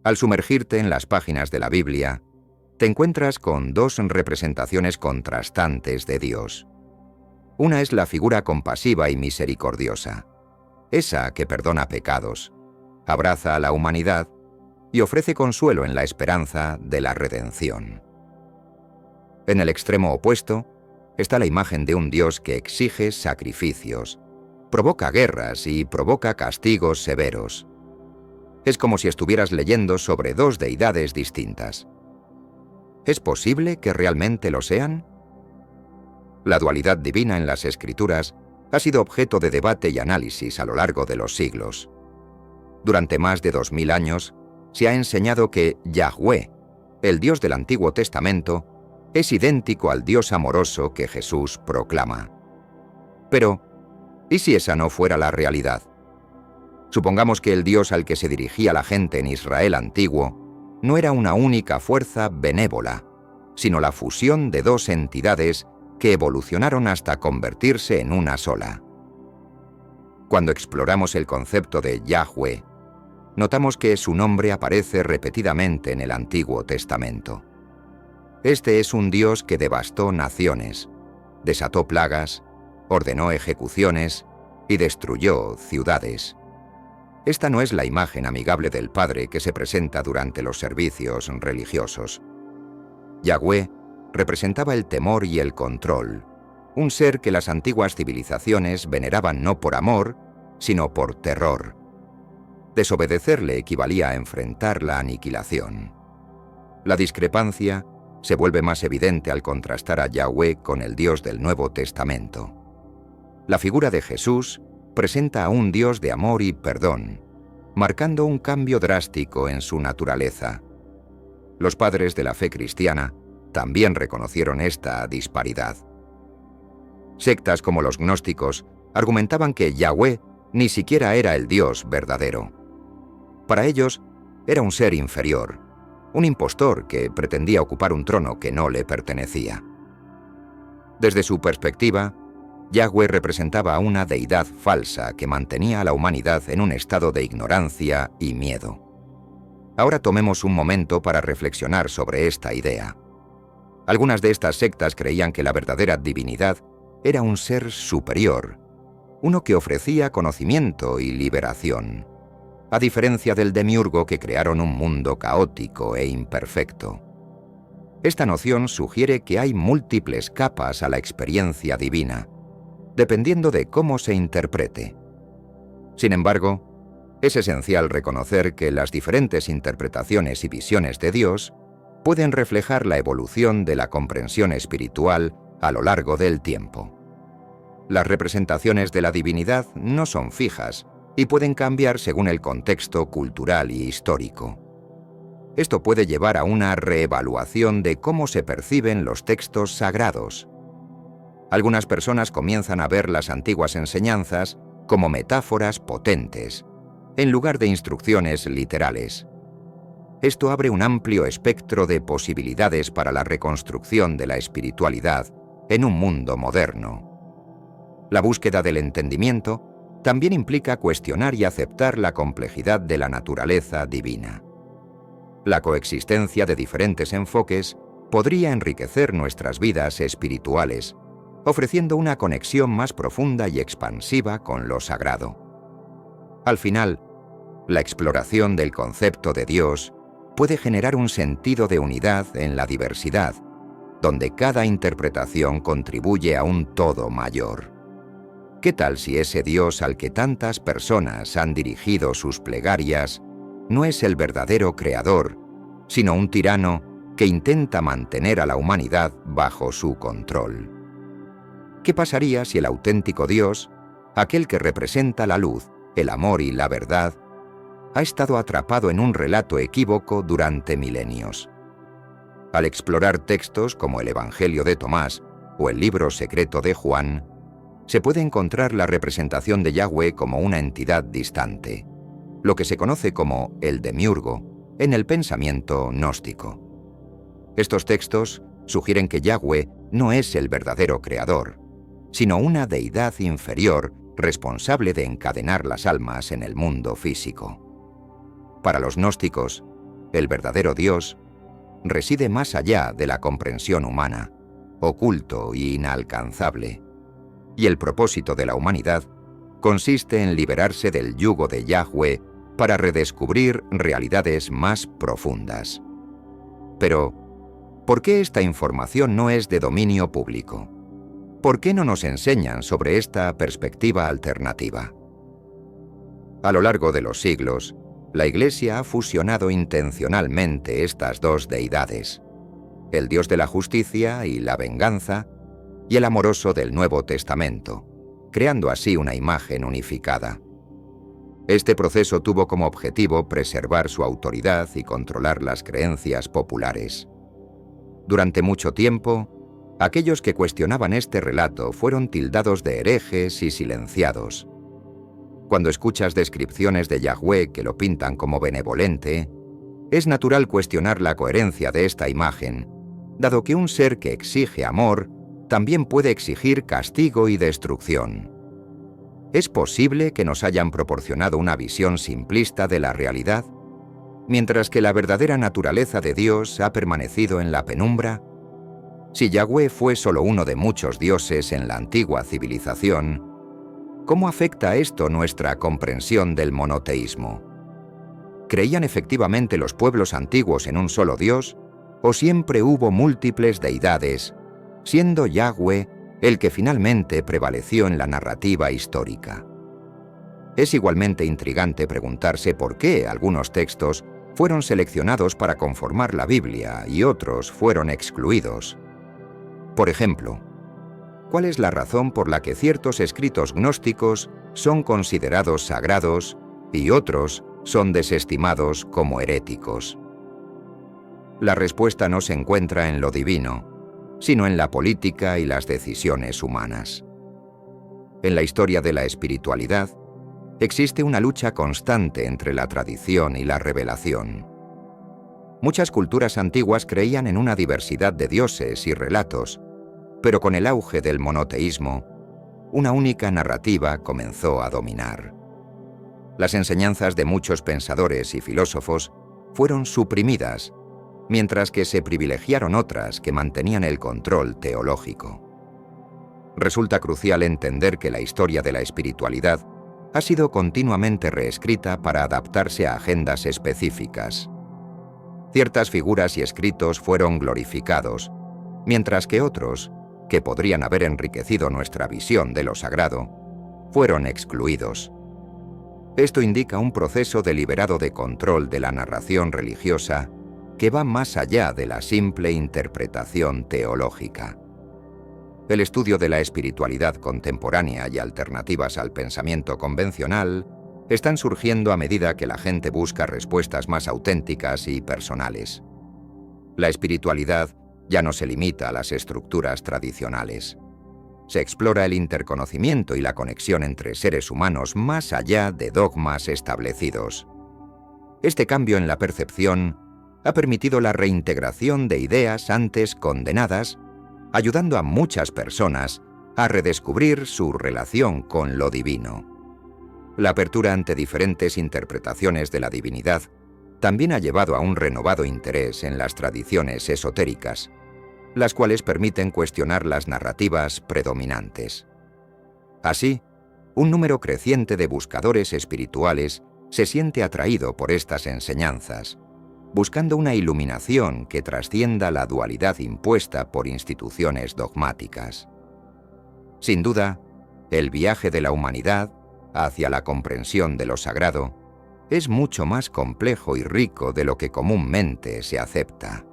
Al sumergirte en las páginas de la Biblia, te encuentras con dos representaciones contrastantes de Dios. Una es la figura compasiva y misericordiosa, esa que perdona pecados, abraza a la humanidad y ofrece consuelo en la esperanza de la redención. En el extremo opuesto está la imagen de un Dios que exige sacrificios, provoca guerras y provoca castigos severos. Es como si estuvieras leyendo sobre dos deidades distintas. ¿Es posible que realmente lo sean? La dualidad divina en las Escrituras ha sido objeto de debate y análisis a lo largo de los siglos. Durante más de 2000 años, se ha enseñado que Yahweh, el Dios del Antiguo Testamento, es idéntico al Dios amoroso que Jesús proclama. Pero, ¿y si esa no fuera la realidad? Supongamos que el Dios al que se dirigía la gente en Israel antiguo no era una única fuerza benévola, sino la fusión de dos entidades que evolucionaron hasta convertirse en una sola. Cuando exploramos el concepto de Yahweh, notamos que su nombre aparece repetidamente en el Antiguo Testamento. Este es un Dios que devastó naciones, desató plagas, ordenó ejecuciones y destruyó ciudades. Esta no es la imagen amigable del Padre que se presenta durante los servicios religiosos. Yahweh representaba el temor y el control, un ser que las antiguas civilizaciones veneraban no por amor, sino por terror. Desobedecerle equivalía a enfrentar la aniquilación. La discrepancia se vuelve más evidente al contrastar a Yahweh con el Dios del Nuevo Testamento. La figura de Jesús presenta a un Dios de amor y perdón, marcando un cambio drástico en su naturaleza. Los padres de la fe cristiana también reconocieron esta disparidad. Sectas como los gnósticos argumentaban que Yahweh ni siquiera era el Dios verdadero. Para ellos, era un ser inferior, un impostor que pretendía ocupar un trono que no le pertenecía. Desde su perspectiva, Yahweh representaba a una deidad falsa que mantenía a la humanidad en un estado de ignorancia y miedo. Ahora tomemos un momento para reflexionar sobre esta idea. Algunas de estas sectas creían que la verdadera divinidad era un ser superior, uno que ofrecía conocimiento y liberación, a diferencia del demiurgo que crearon un mundo caótico e imperfecto. Esta noción sugiere que hay múltiples capas a la experiencia divina, dependiendo de cómo se interprete. Sin embargo, es esencial reconocer que las diferentes interpretaciones y visiones de Dios pueden reflejar la evolución de la comprensión espiritual a lo largo del tiempo. Las representaciones de la divinidad no son fijas y pueden cambiar según el contexto cultural y histórico. Esto puede llevar a una reevaluación de cómo se perciben los textos sagrados. Algunas personas comienzan a ver las antiguas enseñanzas como metáforas potentes, en lugar de instrucciones literales. Esto abre un amplio espectro de posibilidades para la reconstrucción de la espiritualidad en un mundo moderno. La búsqueda del entendimiento también implica cuestionar y aceptar la complejidad de la naturaleza divina. La coexistencia de diferentes enfoques podría enriquecer nuestras vidas espirituales, ofreciendo una conexión más profunda y expansiva con lo sagrado. Al final, la exploración del concepto de Dios puede generar un sentido de unidad en la diversidad, donde cada interpretación contribuye a un todo mayor. ¿Qué tal si ese Dios al que tantas personas han dirigido sus plegarias no es el verdadero creador, sino un tirano que intenta mantener a la humanidad bajo su control? ¿Qué pasaría si el auténtico Dios, aquel que representa la luz, el amor y la verdad, ha estado atrapado en un relato equívoco durante milenios? Al explorar textos como el Evangelio de Tomás o el libro secreto de Juan, se puede encontrar la representación de Yahweh como una entidad distante, lo que se conoce como el demiurgo en el pensamiento gnóstico. Estos textos sugieren que Yahweh no es el verdadero creador, sino una deidad inferior responsable de encadenar las almas en el mundo físico. Para los gnósticos, el verdadero Dios, reside más allá de la comprensión humana, oculto e inalcanzable, y el propósito de la humanidad consiste en liberarse del yugo de Yahweh para redescubrir realidades más profundas. Pero, ¿por qué esta información no es de dominio público? ¿Por qué no nos enseñan sobre esta perspectiva alternativa? A lo largo de los siglos, la Iglesia ha fusionado intencionalmente estas dos deidades, el Dios de la justicia y la venganza, y el amoroso del Nuevo Testamento, creando así una imagen unificada. Este proceso tuvo como objetivo preservar su autoridad y controlar las creencias populares. Durante mucho tiempo, aquellos que cuestionaban este relato fueron tildados de herejes y silenciados. Cuando escuchas descripciones de Yahweh que lo pintan como benevolente, es natural cuestionar la coherencia de esta imagen, dado que un ser que exige amor también puede exigir castigo y destrucción. ¿Es posible que nos hayan proporcionado una visión simplista de la realidad, mientras que la verdadera naturaleza de Dios ha permanecido en la penumbra? Si Yahweh fue solo uno de muchos dioses en la antigua civilización, ¿cómo afecta esto nuestra comprensión del monoteísmo? ¿Creían efectivamente los pueblos antiguos en un solo Dios, o siempre hubo múltiples deidades, siendo Yahweh el que finalmente prevaleció en la narrativa histórica? Es igualmente intrigante preguntarse por qué algunos textos fueron seleccionados para conformar la Biblia y otros fueron excluidos. Por ejemplo, ¿cuál es la razón por la que ciertos escritos gnósticos son considerados sagrados y otros son desestimados como heréticos? La respuesta no se encuentra en lo divino, sino en la política y las decisiones humanas. En la historia de la espiritualidad, existe una lucha constante entre la tradición y la revelación. Muchas culturas antiguas creían en una diversidad de dioses y relatos, pero con el auge del monoteísmo, una única narrativa comenzó a dominar. Las enseñanzas de muchos pensadores y filósofos fueron suprimidas, mientras que se privilegiaron otras que mantenían el control teológico. Resulta crucial entender que la historia de la espiritualidad ha sido continuamente reescrita para adaptarse a agendas específicas. Ciertas figuras y escritos fueron glorificados, mientras que otros, que podrían haber enriquecido nuestra visión de lo sagrado, fueron excluidos. Esto indica un proceso deliberado de control de la narración religiosa que va más allá de la simple interpretación teológica. El estudio de la espiritualidad contemporánea y alternativas al pensamiento convencional están surgiendo a medida que la gente busca respuestas más auténticas y personales. La espiritualidad ya no se limita a las estructuras tradicionales. Se explora el interconocimiento y la conexión entre seres humanos más allá de dogmas establecidos. Este cambio en la percepción ha permitido la reintegración de ideas antes condenadas, ayudando a muchas personas a redescubrir su relación con lo divino. La apertura ante diferentes interpretaciones de la divinidad también ha llevado a un renovado interés en las tradiciones esotéricas, las cuales permiten cuestionar las narrativas predominantes. Así, un número creciente de buscadores espirituales se siente atraído por estas enseñanzas, buscando una iluminación que trascienda la dualidad impuesta por instituciones dogmáticas. Sin duda, el viaje de la humanidad hacia la comprensión de lo sagrado es mucho más complejo y rico de lo que comúnmente se acepta.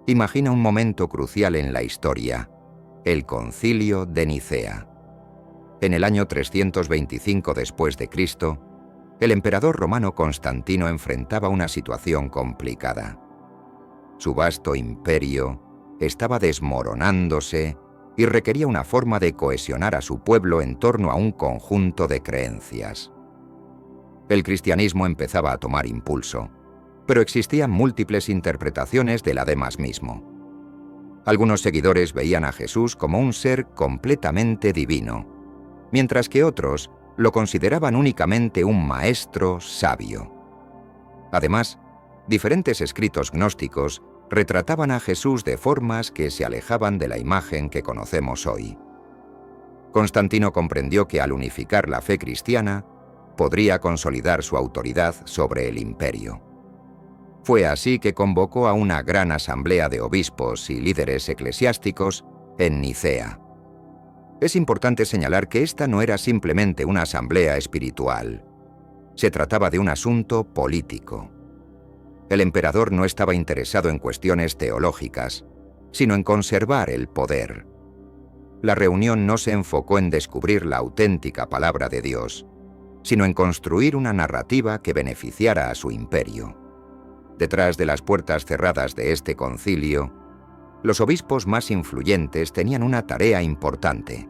Imagina un momento crucial en la historia, el Concilio de Nicea. En el año 325 después de Cristo, el emperador romano Constantino enfrentaba una situación complicada. Su vasto imperio estaba desmoronándose y requería una forma de cohesionar a su pueblo en torno a un conjunto de creencias. El cristianismo empezaba a tomar impulso, pero existían múltiples interpretaciones del además mismo. Algunos seguidores veían a Jesús como un ser completamente divino, mientras que otros lo consideraban únicamente un maestro sabio. Además, Diferentes escritos gnósticos retrataban a Jesús de formas que se alejaban de la imagen que conocemos hoy. Constantino comprendió que al unificar la fe cristiana, podría consolidar su autoridad sobre el imperio. Fue así que convocó a una gran asamblea de obispos y líderes eclesiásticos en Nicea. Es importante señalar que esta no era simplemente una asamblea espiritual. Se trataba de un asunto político. El emperador no estaba interesado en cuestiones teológicas, sino en conservar el poder. La reunión no se enfocó en descubrir la auténtica palabra de Dios, sino en construir una narrativa que beneficiara a su imperio. Detrás de las puertas cerradas de este concilio, los obispos más influyentes tenían una tarea importante: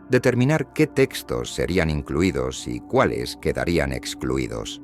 determinar qué textos serían incluidos y cuáles quedarían excluidos.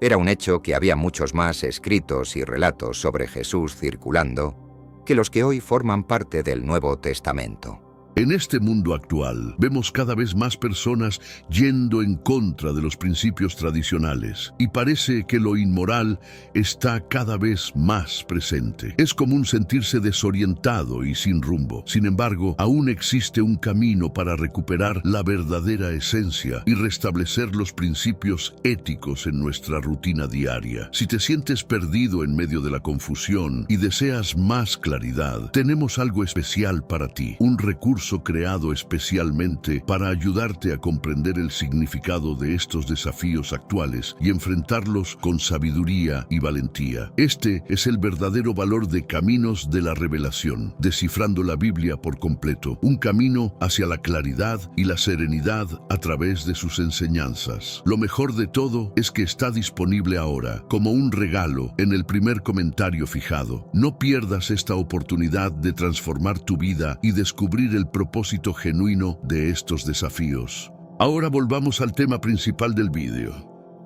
Era un hecho que había muchos más escritos y relatos sobre Jesús circulando que los que hoy forman parte del Nuevo Testamento. En este mundo actual, vemos cada vez más personas yendo en contra de los principios tradicionales, y parece que lo inmoral está cada vez más presente. Es común sentirse desorientado y sin rumbo. Sin embargo, aún existe un camino para recuperar la verdadera esencia y restablecer los principios éticos en nuestra rutina diaria. Si te sientes perdido en medio de la confusión y deseas más claridad, tenemos algo especial para ti, un recurso creado especialmente para ayudarte a comprender el significado de estos desafíos actuales y enfrentarlos con sabiduría y valentía. Este es el verdadero valor de Caminos de la Revelación, descifrando la Biblia por completo, un camino hacia la claridad y la serenidad a través de sus enseñanzas. Lo mejor de todo es que está disponible ahora, como un regalo, en el primer comentario fijado. No pierdas esta oportunidad de transformar tu vida y descubrir el propósito genuino de estos desafíos. Ahora volvamos al tema principal del vídeo.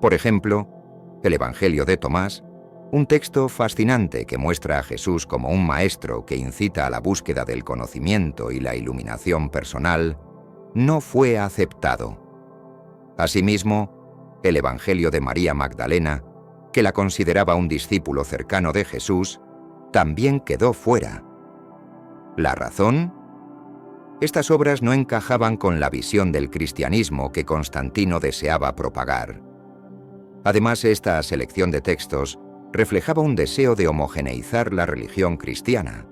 Por ejemplo, el Evangelio de Tomás, un texto fascinante que muestra a Jesús como un maestro que incita a la búsqueda del conocimiento y la iluminación personal, no fue aceptado. Asimismo, el Evangelio de María Magdalena, que la consideraba un discípulo cercano de Jesús, también quedó fuera. ¿La razón? Estas obras no encajaban con la visión del cristianismo que Constantino deseaba propagar. Además, esta selección de textos reflejaba un deseo de homogeneizar la religión cristiana,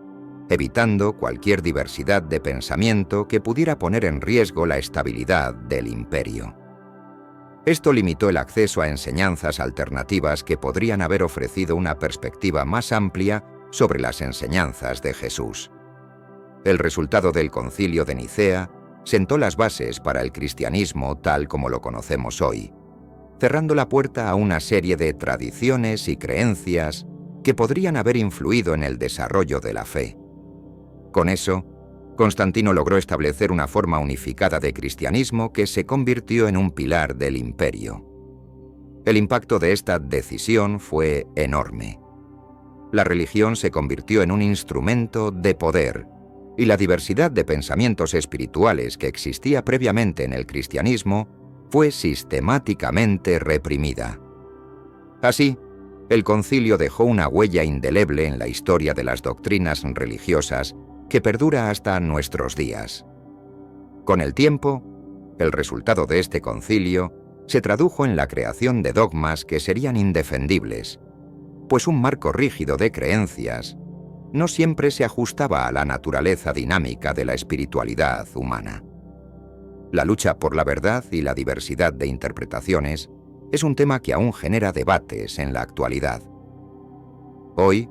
evitando cualquier diversidad de pensamiento que pudiera poner en riesgo la estabilidad del imperio. Esto limitó el acceso a enseñanzas alternativas que podrían haber ofrecido una perspectiva más amplia sobre las enseñanzas de Jesús. El resultado del Concilio de Nicea sentó las bases para el cristianismo tal como lo conocemos hoy, cerrando la puerta a una serie de tradiciones y creencias que podrían haber influido en el desarrollo de la fe. Con eso, Constantino logró establecer una forma unificada de cristianismo que se convirtió en un pilar del imperio. El impacto de esta decisión fue enorme. La religión se convirtió en un instrumento de poder, y la diversidad de pensamientos espirituales que existía previamente en el cristianismo fue sistemáticamente reprimida. Así, el concilio dejó una huella indeleble en la historia de las doctrinas religiosas que perdura hasta nuestros días. Con el tiempo, el resultado de este concilio se tradujo en la creación de dogmas que serían indefendibles, pues un marco rígido de creencias no siempre se ajustaba a la naturaleza dinámica de la espiritualidad humana. La lucha por la verdad y la diversidad de interpretaciones es un tema que aún genera debates en la actualidad. Hoy,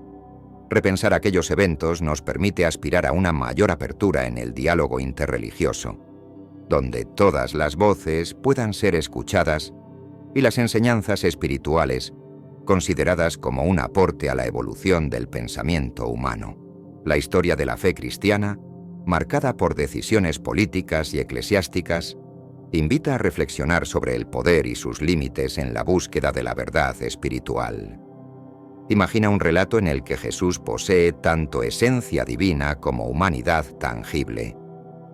repensar aquellos eventos nos permite aspirar a una mayor apertura en el diálogo interreligioso, donde todas las voces puedan ser escuchadas y las enseñanzas espirituales consideradas como un aporte a la evolución del pensamiento humano. La historia de la fe cristiana, marcada por decisiones políticas y eclesiásticas, invita a reflexionar sobre el poder y sus límites en la búsqueda de la verdad espiritual. Imagina un relato en el que Jesús posee tanto esencia divina como humanidad tangible,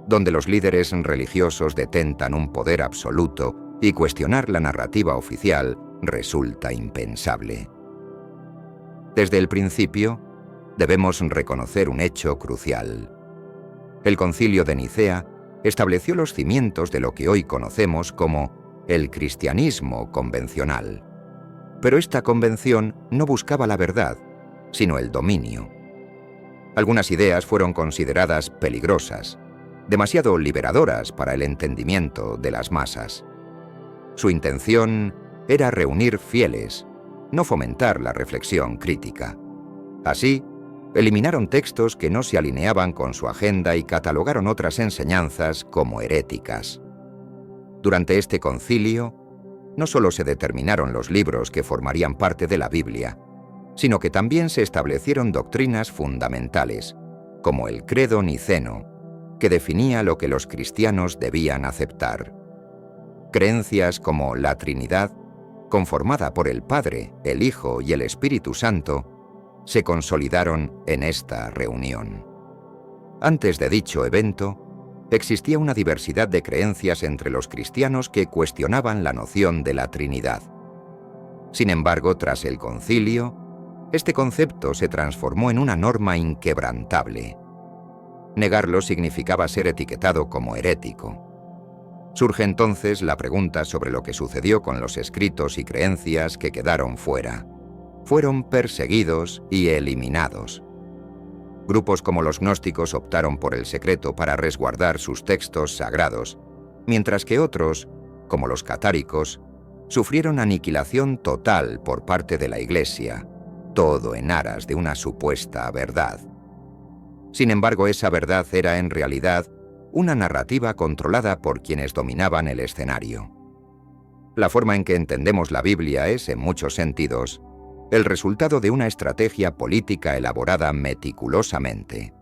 donde los líderes religiosos detentan un poder absoluto y cuestionar la narrativa oficial resulta impensable. Desde el principio, debemos reconocer un hecho crucial. El Concilio de Nicea estableció los cimientos de lo que hoy conocemos como el cristianismo convencional. Pero esta convención no buscaba la verdad, sino el dominio. Algunas ideas fueron consideradas peligrosas, demasiado liberadoras para el entendimiento de las masas. Su intención era reunir fieles, no fomentar la reflexión crítica. Así, eliminaron textos que no se alineaban con su agenda y catalogaron otras enseñanzas como heréticas. Durante este concilio, no solo se determinaron los libros que formarían parte de la Biblia, sino que también se establecieron doctrinas fundamentales, como el Credo Niceno, que definía lo que los cristianos debían aceptar. Creencias como la Trinidad, conformada por el Padre, el Hijo y el Espíritu Santo, se consolidaron en esta reunión. Antes de dicho evento, existía una diversidad de creencias entre los cristianos que cuestionaban la noción de la Trinidad. Sin embargo, tras el concilio, este concepto se transformó en una norma inquebrantable. Negarlo significaba ser etiquetado como herético. Surge entonces la pregunta sobre lo que sucedió con los escritos y creencias que quedaron fuera. Fueron perseguidos y eliminados. Grupos como los gnósticos optaron por el secreto para resguardar sus textos sagrados, mientras que otros, como los catáricos, sufrieron aniquilación total por parte de la Iglesia, todo en aras de una supuesta verdad. Sin embargo, esa verdad era en realidad una narrativa controlada por quienes dominaban el escenario. La forma en que entendemos la Biblia es, en muchos sentidos, el resultado de una estrategia política elaborada meticulosamente.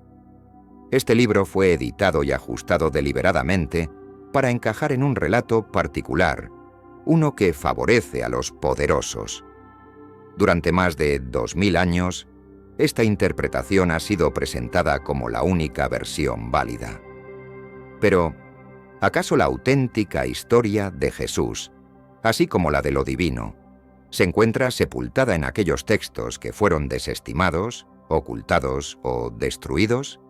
Este libro fue editado y ajustado deliberadamente para encajar en un relato particular, uno que favorece a los poderosos. Durante más de 2000 años, esta interpretación ha sido presentada como la única versión válida. Pero, ¿acaso la auténtica historia de Jesús, así como la de lo divino, se encuentra sepultada en aquellos textos que fueron desestimados, ocultados o destruidos?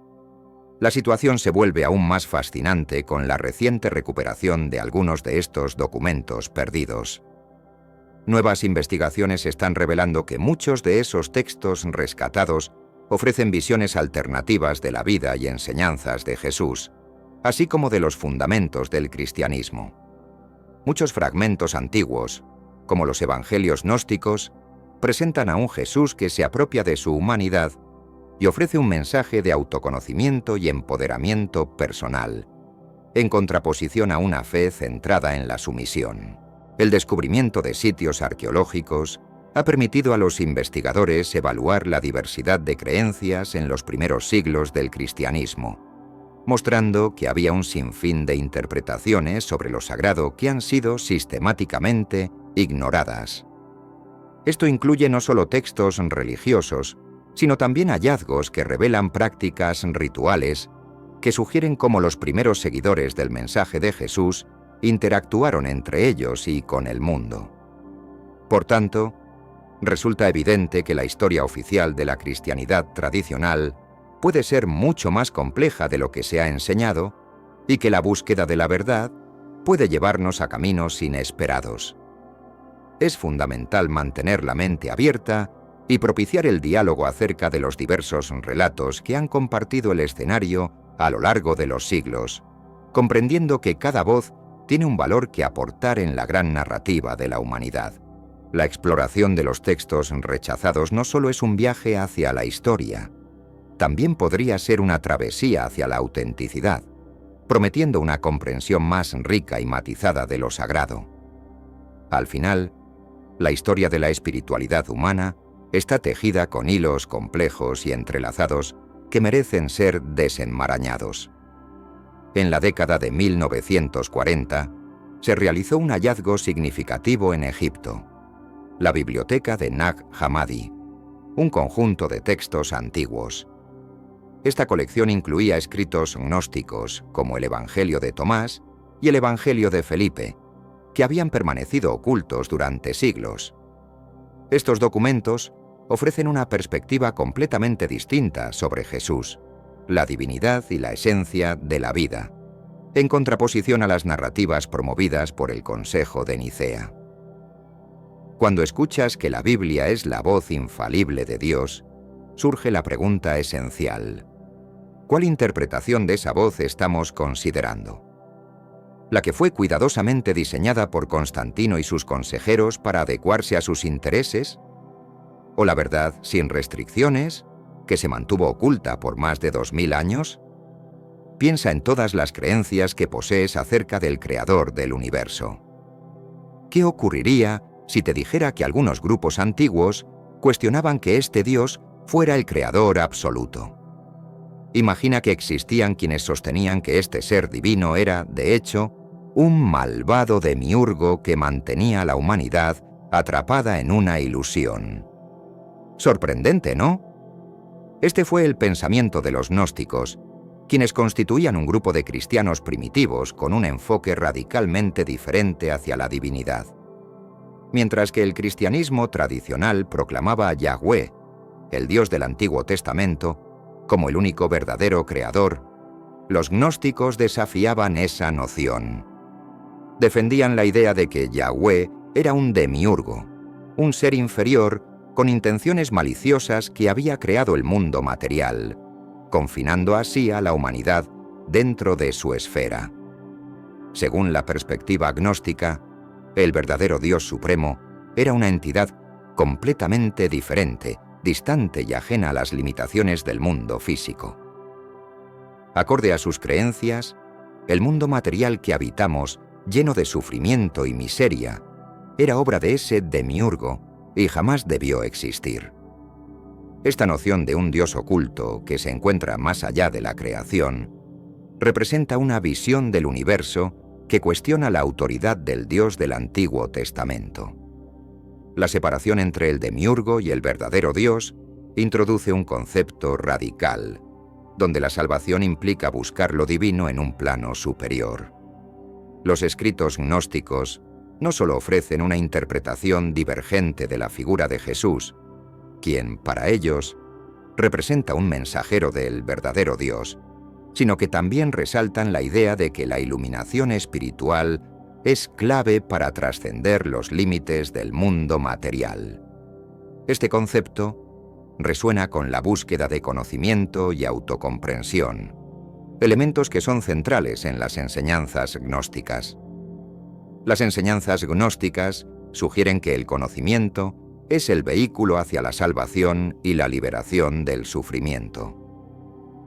La situación se vuelve aún más fascinante con la reciente recuperación de algunos de estos documentos perdidos. Nuevas investigaciones están revelando que muchos de esos textos rescatados ofrecen visiones alternativas de la vida y enseñanzas de Jesús, así como de los fundamentos del cristianismo. Muchos fragmentos antiguos, como los evangelios gnósticos, presentan a un Jesús que se apropia de su humanidad y ofrece un mensaje de autoconocimiento y empoderamiento personal, en contraposición a una fe centrada en la sumisión. El descubrimiento de sitios arqueológicos ha permitido a los investigadores evaluar la diversidad de creencias en los primeros siglos del cristianismo, mostrando que había un sinfín de interpretaciones sobre lo sagrado que han sido sistemáticamente ignoradas. Esto incluye no solo textos religiosos, sino también hallazgos que revelan prácticas rituales que sugieren cómo los primeros seguidores del mensaje de Jesús interactuaron entre ellos y con el mundo. Por tanto, resulta evidente que la historia oficial de la cristianidad tradicional puede ser mucho más compleja de lo que se ha enseñado y que la búsqueda de la verdad puede llevarnos a caminos inesperados. Es fundamental mantener la mente abierta y propiciar el diálogo acerca de los diversos relatos que han compartido el escenario a lo largo de los siglos, comprendiendo que cada voz tiene un valor que aportar en la gran narrativa de la humanidad. La exploración de los textos rechazados no solo es un viaje hacia la historia, también podría ser una travesía hacia la autenticidad, prometiendo una comprensión más rica y matizada de lo sagrado. Al final, la historia de la espiritualidad humana está tejida con hilos complejos y entrelazados que merecen ser desenmarañados. En la década de 1940, se realizó un hallazgo significativo en Egipto, la biblioteca de Nag Hammadi, un conjunto de textos antiguos. Esta colección incluía escritos gnósticos, como el Evangelio de Tomás y el Evangelio de Felipe, que habían permanecido ocultos durante siglos. Estos documentos ofrecen una perspectiva completamente distinta sobre Jesús, la divinidad y la esencia de la vida, en contraposición a las narrativas promovidas por el Consejo de Nicea. Cuando escuchas que la Biblia es la voz infalible de Dios, surge la pregunta esencial: ¿cuál interpretación de esa voz estamos considerando? ¿La que fue cuidadosamente diseñada por Constantino y sus consejeros para adecuarse a sus intereses? ¿O la verdad sin restricciones, que se mantuvo oculta por más de 2000 años? Piensa en todas las creencias que posees acerca del Creador del universo. ¿Qué ocurriría si te dijera que algunos grupos antiguos cuestionaban que este Dios fuera el Creador absoluto? Imagina que existían quienes sostenían que este ser divino era, de hecho, un malvado demiurgo que mantenía a la humanidad atrapada en una ilusión. Sorprendente, ¿no? Este fue el pensamiento de los gnósticos, quienes constituían un grupo de cristianos primitivos con un enfoque radicalmente diferente hacia la divinidad. Mientras que el cristianismo tradicional proclamaba a Yahweh, el Dios del Antiguo Testamento, como el único verdadero creador, los gnósticos desafiaban esa noción. Defendían la idea de que Yahweh era un demiurgo, un ser inferior con intenciones maliciosas que había creado el mundo material, confinando así a la humanidad dentro de su esfera. Según la perspectiva gnóstica, el verdadero Dios supremo era una entidad completamente diferente, distante y ajena a las limitaciones del mundo físico. Acorde a sus creencias, el mundo material que habitamos, lleno de sufrimiento y miseria, era obra de ese demiurgo y jamás debió existir. Esta noción de un Dios oculto que se encuentra más allá de la creación representa una visión del universo que cuestiona la autoridad del Dios del Antiguo Testamento. La separación entre el demiurgo y el verdadero Dios introduce un concepto radical, donde la salvación implica buscar lo divino en un plano superior. Los escritos gnósticos no solo ofrecen una interpretación divergente de la figura de Jesús, quien, para ellos, representa un mensajero del verdadero Dios, sino que también resaltan la idea de que la iluminación espiritual es clave para trascender los límites del mundo material. Este concepto resuena con la búsqueda de conocimiento y autocomprensión, elementos que son centrales en las enseñanzas gnósticas. Las enseñanzas gnósticas sugieren que el conocimiento es el vehículo hacia la salvación y la liberación del sufrimiento.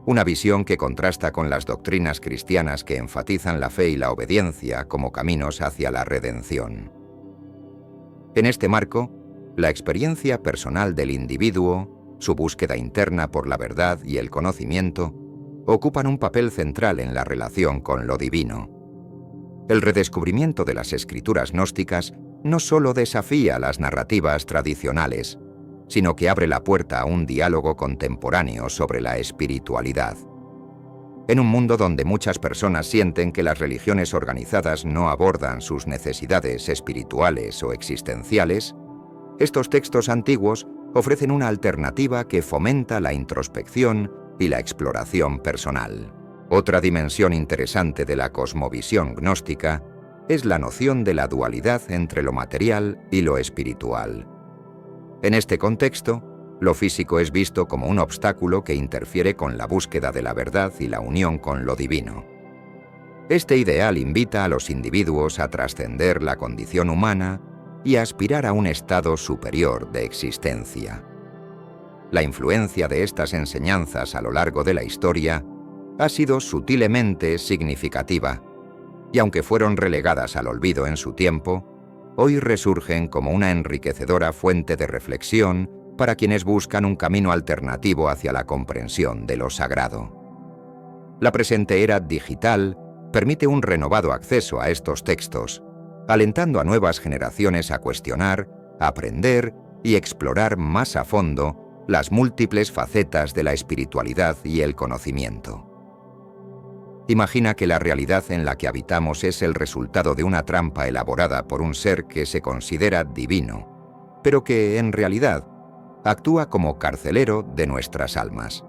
Una visión que contrasta con las doctrinas cristianas que enfatizan la fe y la obediencia como caminos hacia la redención. En este marco, la experiencia personal del individuo, su búsqueda interna por la verdad y el conocimiento, ocupan un papel central en la relación con lo divino. El redescubrimiento de las escrituras gnósticas no solo desafía las narrativas tradicionales, sino que abre la puerta a un diálogo contemporáneo sobre la espiritualidad. En un mundo donde muchas personas sienten que las religiones organizadas no abordan sus necesidades espirituales o existenciales, estos textos antiguos ofrecen una alternativa que fomenta la introspección y la exploración personal. Otra dimensión interesante de la cosmovisión gnóstica es la noción de la dualidad entre lo material y lo espiritual. En este contexto, lo físico es visto como un obstáculo que interfiere con la búsqueda de la verdad y la unión con lo divino. Este ideal invita a los individuos a trascender la condición humana y a aspirar a un estado superior de existencia. La influencia de estas enseñanzas a lo largo de la historia ha sido sutilmente significativa, y aunque fueron relegadas al olvido en su tiempo, hoy resurgen como una enriquecedora fuente de reflexión para quienes buscan un camino alternativo hacia la comprensión de lo sagrado. La presente era digital permite un renovado acceso a estos textos, alentando a nuevas generaciones a cuestionar, aprender y explorar más a fondo las múltiples facetas de la espiritualidad y el conocimiento. Imagina que la realidad en la que habitamos es el resultado de una trampa elaborada por un ser que se considera divino, pero que, en realidad, actúa como carcelero de nuestras almas.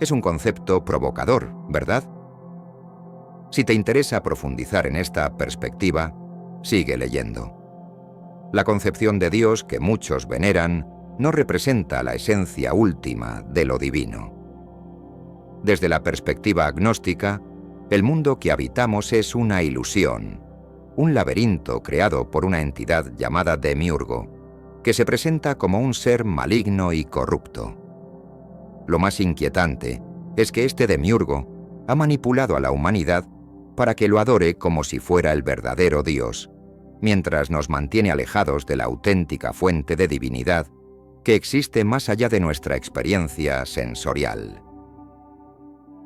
Es un concepto provocador, ¿verdad? Si te interesa profundizar en esta perspectiva, sigue leyendo. La concepción de Dios que muchos veneran no representa la esencia última de lo divino. Desde la perspectiva agnóstica, el mundo que habitamos es una ilusión, un laberinto creado por una entidad llamada Demiurgo, que se presenta como un ser maligno y corrupto. Lo más inquietante es que este Demiurgo ha manipulado a la humanidad para que lo adore como si fuera el verdadero Dios, mientras nos mantiene alejados de la auténtica fuente de divinidad que existe más allá de nuestra experiencia sensorial.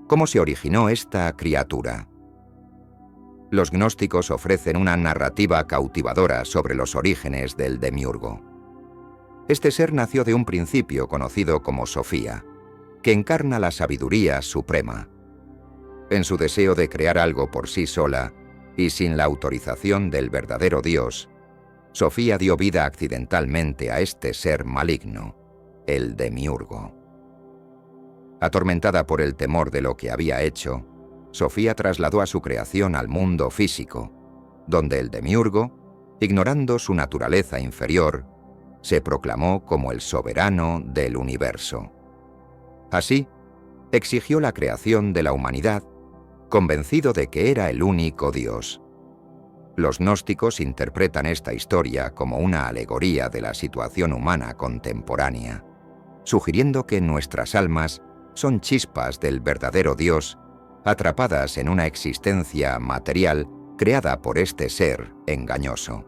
¿Cómo se originó esta criatura? Los gnósticos ofrecen una narrativa cautivadora sobre los orígenes del Demiurgo. Este ser nació de un principio conocido como Sofía, que encarna la sabiduría suprema. En su deseo de crear algo por sí sola y sin la autorización del verdadero Dios, Sofía dio vida accidentalmente a este ser maligno, el Demiurgo. Atormentada por el temor de lo que había hecho, Sofía trasladó a su creación al mundo físico, donde el Demiurgo, ignorando su naturaleza inferior, se proclamó como el soberano del universo. Así, exigió la creación de la humanidad, convencido de que era el único Dios. Los gnósticos interpretan esta historia como una alegoría de la situación humana contemporánea, sugiriendo que nuestras almas son chispas del verdadero Dios, atrapadas en una existencia material creada por este ser engañoso.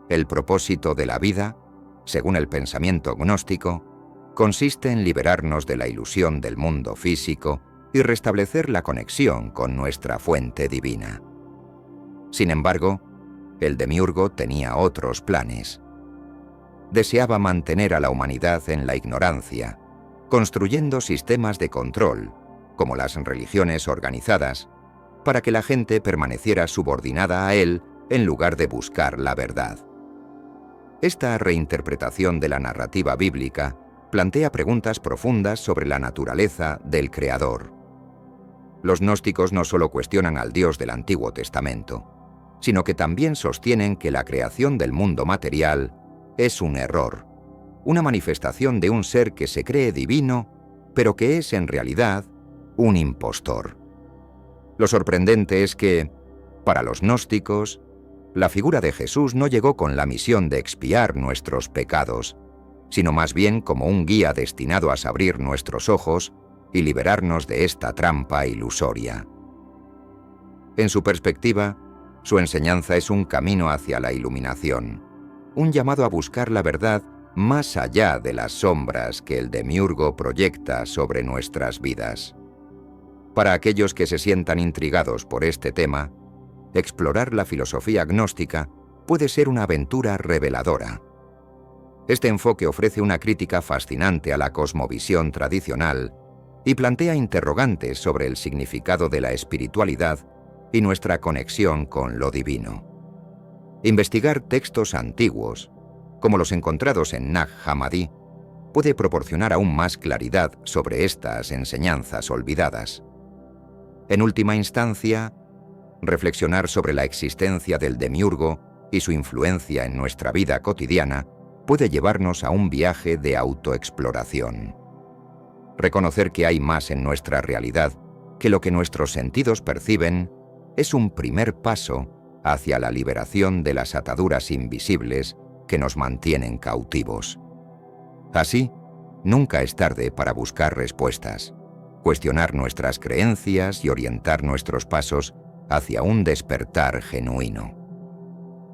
El propósito de la vida, según el pensamiento gnóstico, consiste en liberarnos de la ilusión del mundo físico y restablecer la conexión con nuestra fuente divina. Sin embargo, el Demiurgo tenía otros planes. Deseaba mantener a la humanidad en la ignorancia, construyendo sistemas de control, como las religiones organizadas, para que la gente permaneciera subordinada a él en lugar de buscar la verdad. Esta reinterpretación de la narrativa bíblica plantea preguntas profundas sobre la naturaleza del Creador. Los gnósticos no solo cuestionan al Dios del Antiguo Testamento, sino que también sostienen que la creación del mundo material es un error, una manifestación de un ser que se cree divino, pero que es en realidad un impostor. Lo sorprendente es que, para los gnósticos, la figura de Jesús no llegó con la misión de expiar nuestros pecados, sino más bien como un guía destinado a abrir nuestros ojos y liberarnos de esta trampa ilusoria. En su perspectiva, su enseñanza es un camino hacia la iluminación, un llamado a buscar la verdad más allá de las sombras que el Demiurgo proyecta sobre nuestras vidas. Para aquellos que se sientan intrigados por este tema, explorar la filosofía gnóstica puede ser una aventura reveladora. Este enfoque ofrece una crítica fascinante a la cosmovisión tradicional y plantea interrogantes sobre el significado de la espiritualidad y nuestra conexión con lo divino. Investigar textos antiguos, como los encontrados en Nag Hammadi, puede proporcionar aún más claridad sobre estas enseñanzas olvidadas. En última instancia, reflexionar sobre la existencia del Demiurgo y su influencia en nuestra vida cotidiana puede llevarnos a un viaje de autoexploración. Reconocer que hay más en nuestra realidad que lo que nuestros sentidos perciben es un primer paso hacia la liberación de las ataduras invisibles que nos mantienen cautivos. Así, nunca es tarde para buscar respuestas, cuestionar nuestras creencias y orientar nuestros pasos hacia un despertar genuino.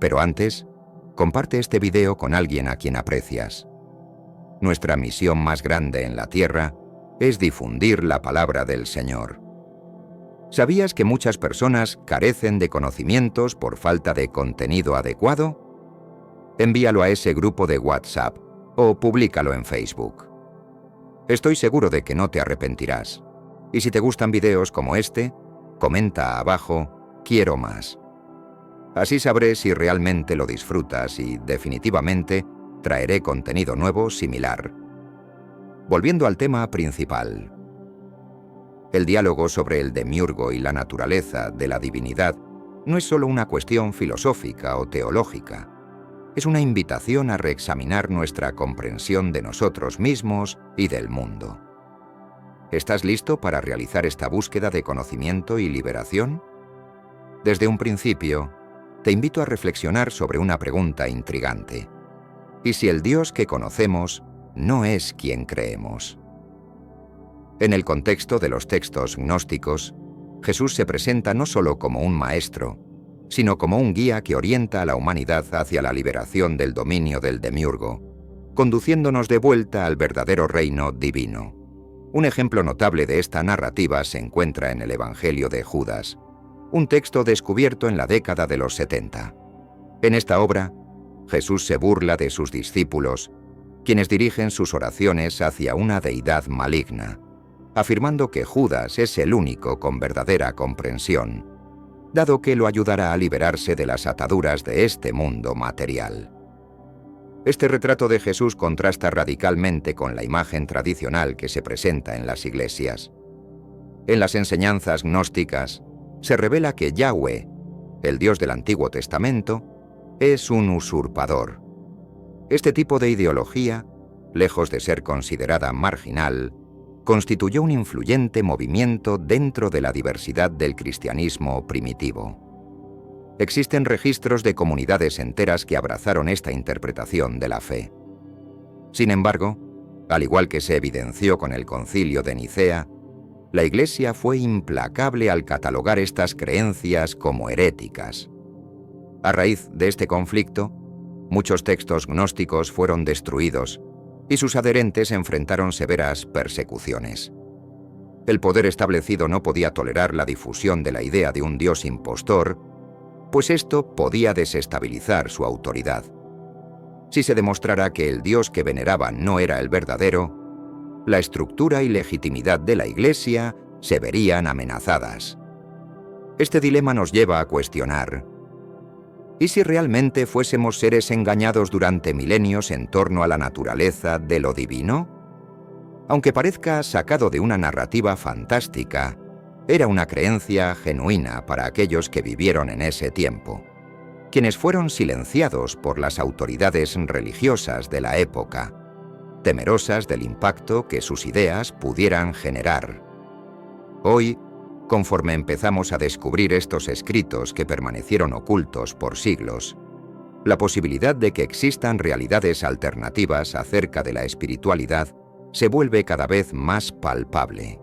Pero antes, comparte este video con alguien a quien aprecias. Nuestra misión más grande en la Tierra es difundir la palabra del Señor. ¿Sabías que muchas personas carecen de conocimientos por falta de contenido adecuado? Envíalo a ese grupo de WhatsApp o públicalo en Facebook. Estoy seguro de que no te arrepentirás. Y si te gustan videos como este, comenta abajo "Quiero más". Así sabré si realmente lo disfrutas y definitivamente traeré contenido nuevo similar Volviendo al tema principal. El diálogo sobre el demiurgo y la naturaleza de la divinidad no es solo una cuestión filosófica o teológica. Es una invitación a reexaminar nuestra comprensión de nosotros mismos y del mundo. ¿Estás listo para realizar esta búsqueda de conocimiento y liberación? Desde un principio, te invito a reflexionar sobre una pregunta intrigante. ¿Y si el Dios que conocemos no es quien creemos? En el contexto de los textos gnósticos, Jesús se presenta no solo como un maestro, sino como un guía que orienta a la humanidad hacia la liberación del dominio del demiurgo, conduciéndonos de vuelta al verdadero reino divino. Un ejemplo notable de esta narrativa se encuentra en el Evangelio de Judas, un texto descubierto en la década de los 70. En esta obra, Jesús se burla de sus discípulos, quienes dirigen sus oraciones hacia una deidad maligna, afirmando que Judas es el único con verdadera comprensión, dado que lo ayudará a liberarse de las ataduras de este mundo material. Este retrato de Jesús contrasta radicalmente con la imagen tradicional que se presenta en las iglesias. En las enseñanzas gnósticas, se revela que Yahweh, el Dios del Antiguo Testamento, es un usurpador. Este tipo de ideología, lejos de ser considerada marginal, constituyó un influyente movimiento dentro de la diversidad del cristianismo primitivo. Existen registros de comunidades enteras que abrazaron esta interpretación de la fe. Sin embargo, al igual que se evidenció con el Concilio de Nicea, la Iglesia fue implacable al catalogar estas creencias como heréticas. A raíz de este conflicto, muchos textos gnósticos fueron destruidos y sus adherentes enfrentaron severas persecuciones. El poder establecido no podía tolerar la difusión de la idea de un Dios impostor, pues esto podía desestabilizar su autoridad. Si se demostrara que el Dios que veneraban no era el verdadero, la estructura y legitimidad de la Iglesia se verían amenazadas. Este dilema nos lleva a cuestionar: ¿y si realmente fuésemos seres engañados durante milenios en torno a la naturaleza de lo divino? Aunque parezca sacado de una narrativa fantástica, era una creencia genuina para aquellos que vivieron en ese tiempo, quienes fueron silenciados por las autoridades religiosas de la época, temerosas del impacto que sus ideas pudieran generar. Hoy, conforme empezamos a descubrir estos escritos que permanecieron ocultos por siglos, la posibilidad de que existan realidades alternativas acerca de la espiritualidad se vuelve cada vez más palpable.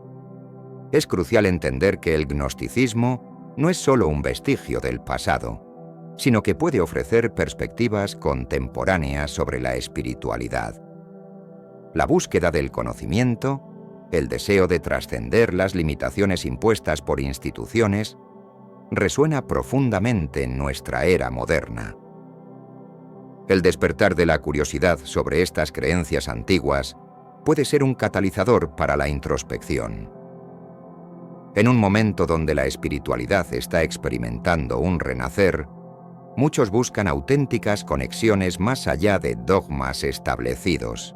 Es crucial entender que el gnosticismo no es solo un vestigio del pasado, sino que puede ofrecer perspectivas contemporáneas sobre la espiritualidad. La búsqueda del conocimiento, el deseo de trascender las limitaciones impuestas por instituciones, resuena profundamente en nuestra era moderna. El despertar de la curiosidad sobre estas creencias antiguas puede ser un catalizador para la introspección. En un momento donde la espiritualidad está experimentando un renacer, muchos buscan auténticas conexiones más allá de dogmas establecidos.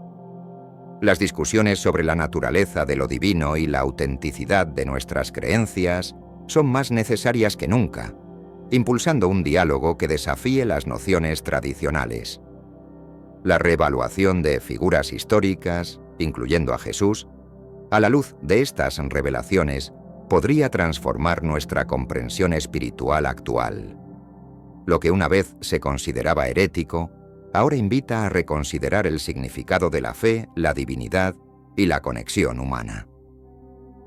Las discusiones sobre la naturaleza de lo divino y la autenticidad de nuestras creencias son más necesarias que nunca, impulsando un diálogo que desafíe las nociones tradicionales. La reevaluación de figuras históricas, incluyendo a Jesús, a la luz de estas revelaciones, podría transformar nuestra comprensión espiritual actual. Lo que una vez se consideraba herético, ahora invita a reconsiderar el significado de la fe, la divinidad y la conexión humana.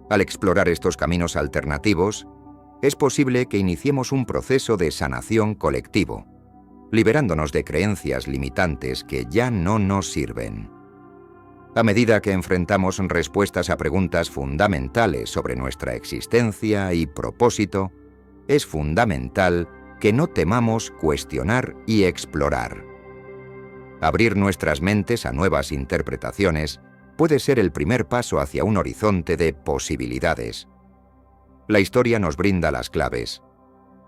Al explorar estos caminos alternativos, es posible que iniciemos un proceso de sanación colectivo, liberándonos de creencias limitantes que ya no nos sirven. A medida que enfrentamos respuestas a preguntas fundamentales sobre nuestra existencia y propósito, es fundamental que no temamos cuestionar y explorar. Abrir nuestras mentes a nuevas interpretaciones puede ser el primer paso hacia un horizonte de posibilidades. La historia nos brinda las claves.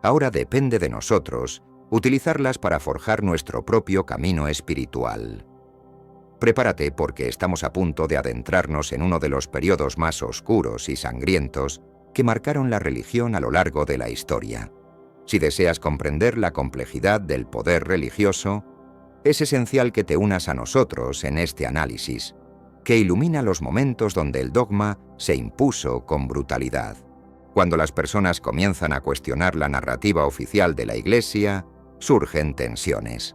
Ahora depende de nosotros utilizarlas para forjar nuestro propio camino espiritual. Prepárate porque estamos a punto de adentrarnos en uno de los periodos más oscuros y sangrientos que marcaron la religión a lo largo de la historia. Si deseas comprender la complejidad del poder religioso, es esencial que te unas a nosotros en este análisis, que ilumina los momentos donde el dogma se impuso con brutalidad. Cuando las personas comienzan a cuestionar la narrativa oficial de la Iglesia, surgen tensiones.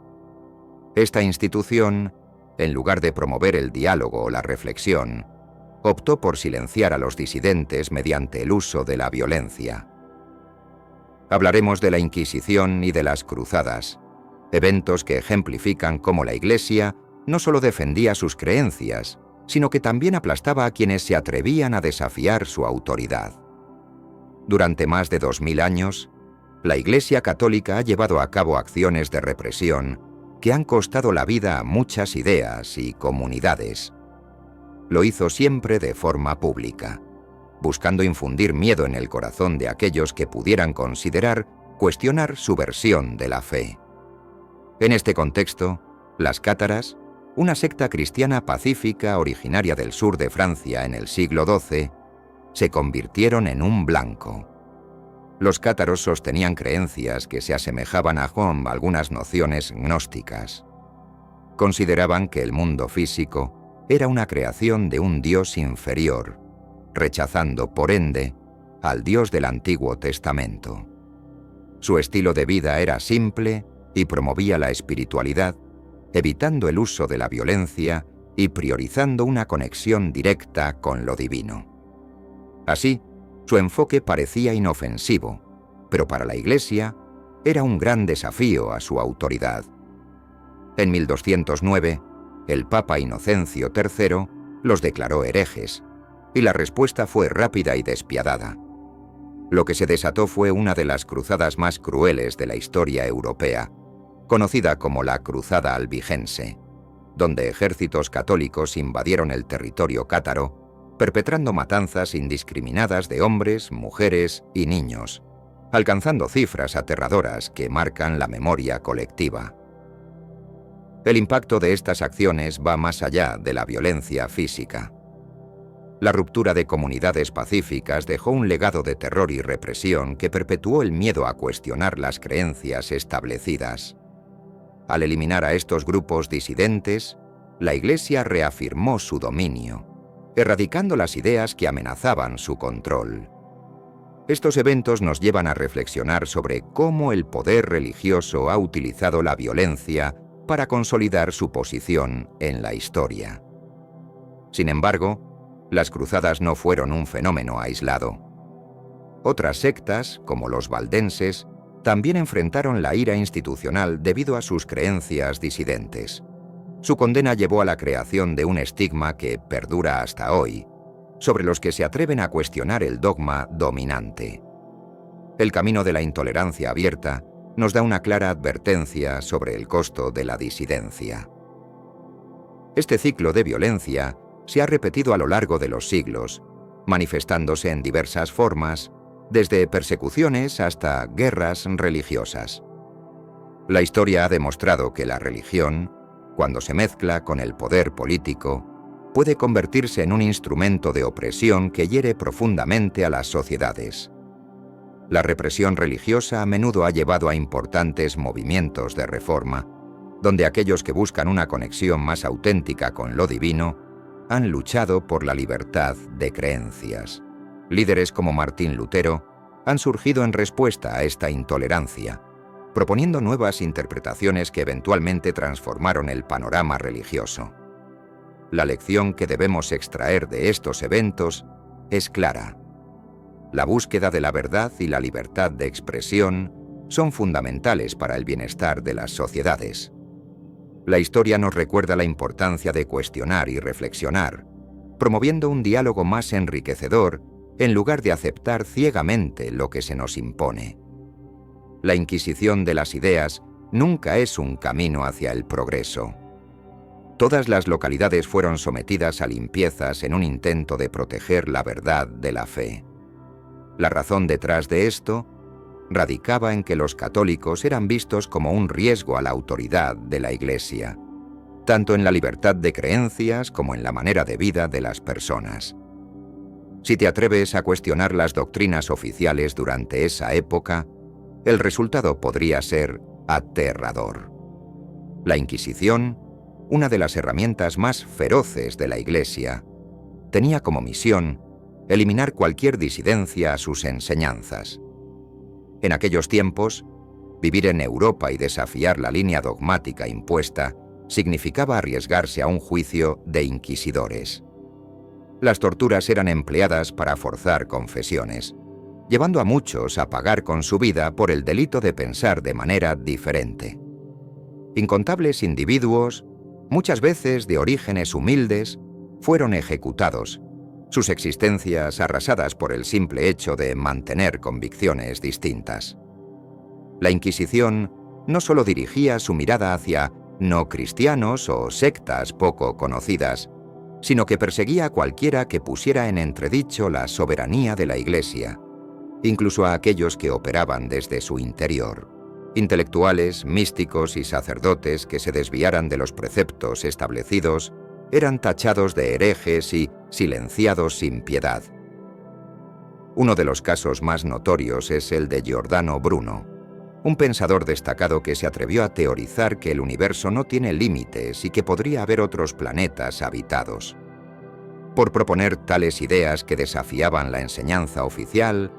Esta institución, en lugar de promover el diálogo o la reflexión, optó por silenciar a los disidentes mediante el uso de la violencia. Hablaremos de la Inquisición y de las Cruzadas, eventos que ejemplifican cómo la Iglesia no solo defendía sus creencias, sino que también aplastaba a quienes se atrevían a desafiar su autoridad. Durante más de 2000 años, la Iglesia Católica ha llevado a cabo acciones de represión que han costado la vida a muchas ideas y comunidades. Lo hizo siempre de forma pública, buscando infundir miedo en el corazón de aquellos que pudieran cuestionar su versión de la fe. En este contexto, las cátaras, una secta cristiana pacífica originaria del sur de Francia en el siglo XII, se convirtieron en un blanco. Los cátaros sostenían creencias que se asemejaban a algunas nociones gnósticas. Consideraban que el mundo físico era una creación de un Dios inferior, rechazando, por ende, al Dios del Antiguo Testamento. Su estilo de vida era simple y promovía la espiritualidad, evitando el uso de la violencia y priorizando una conexión directa con lo divino. Así, su enfoque parecía inofensivo, pero para la Iglesia era un gran desafío a su autoridad. En 1209, el Papa Inocencio III los declaró herejes, y la respuesta fue rápida y despiadada. Lo que se desató fue una de las cruzadas más crueles de la historia europea, conocida como la Cruzada Albigense, donde ejércitos católicos invadieron el territorio cátaro, perpetrando matanzas indiscriminadas de hombres, mujeres y niños, alcanzando cifras aterradoras que marcan la memoria colectiva. El impacto de estas acciones va más allá de la violencia física. La ruptura de comunidades pacíficas dejó un legado de terror y represión que perpetuó el miedo a cuestionar las creencias establecidas. Al eliminar a estos grupos disidentes, la Iglesia reafirmó su dominio, erradicando las ideas que amenazaban su control. Estos eventos nos llevan a reflexionar sobre cómo el poder religioso ha utilizado la violencia para consolidar su posición en la historia. Sin embargo, las cruzadas no fueron un fenómeno aislado. Otras sectas, como los valdenses, también enfrentaron la ira institucional debido a sus creencias disidentes. Su condena llevó a la creación de un estigma que perdura hasta hoy, sobre los que se atreven a cuestionar el dogma dominante. El camino de la intolerancia abierta nos da una clara advertencia sobre el costo de la disidencia. Este ciclo de violencia se ha repetido a lo largo de los siglos, manifestándose en diversas formas, desde persecuciones hasta guerras religiosas. La historia ha demostrado que la religión, cuando se mezcla con el poder político, puede convertirse en un instrumento de opresión que hiere profundamente a las sociedades. La represión religiosa a menudo ha llevado a importantes movimientos de reforma, donde aquellos que buscan una conexión más auténtica con lo divino han luchado por la libertad de creencias. Líderes como Martín Lutero han surgido en respuesta a esta intolerancia, proponiendo nuevas interpretaciones que eventualmente transformaron el panorama religioso. La lección que debemos extraer de estos eventos es clara. La búsqueda de la verdad y la libertad de expresión son fundamentales para el bienestar de las sociedades. La historia nos recuerda la importancia de cuestionar y reflexionar, promoviendo un diálogo más enriquecedor en lugar de aceptar ciegamente lo que se nos impone. La inquisición de las ideas nunca es un camino hacia el progreso. Todas las localidades fueron sometidas a limpiezas en un intento de proteger la verdad de la fe. La razón detrás de esto radicaba en que los católicos eran vistos como un riesgo a la autoridad de la Iglesia. tanto en la libertad de creencias como en la manera de vida de las personas. Si te atreves a cuestionar las doctrinas oficiales durante esa época, el resultado podría ser aterrador. La Inquisición, una de las herramientas más feroces de la Iglesia, tenía como misión eliminar cualquier disidencia a sus enseñanzas. En aquellos tiempos, vivir en Europa y desafiar la línea dogmática impuesta significaba arriesgarse a un juicio de inquisidores. Las torturas eran empleadas para forzar confesiones, llevando a muchos a pagar con su vida por el delito de pensar de manera diferente. Incontables individuos, muchas veces de orígenes humildes, fueron ejecutados, sus existencias arrasadas por el simple hecho de mantener convicciones distintas. La Inquisición no solo dirigía su mirada hacia no cristianos o sectas poco conocidas, sino que perseguía a cualquiera que pusiera en entredicho la soberanía de la Iglesia, incluso a aquellos que operaban desde su interior. Intelectuales, místicos y sacerdotes que se desviaran de los preceptos establecidos eran tachados de herejes y silenciados sin piedad. Uno de los casos más notorios es el de Giordano Bruno, un pensador destacado que se atrevió a teorizar que el universo no tiene límites y que podría haber otros planetas habitados. Por proponer tales ideas que desafiaban la enseñanza oficial,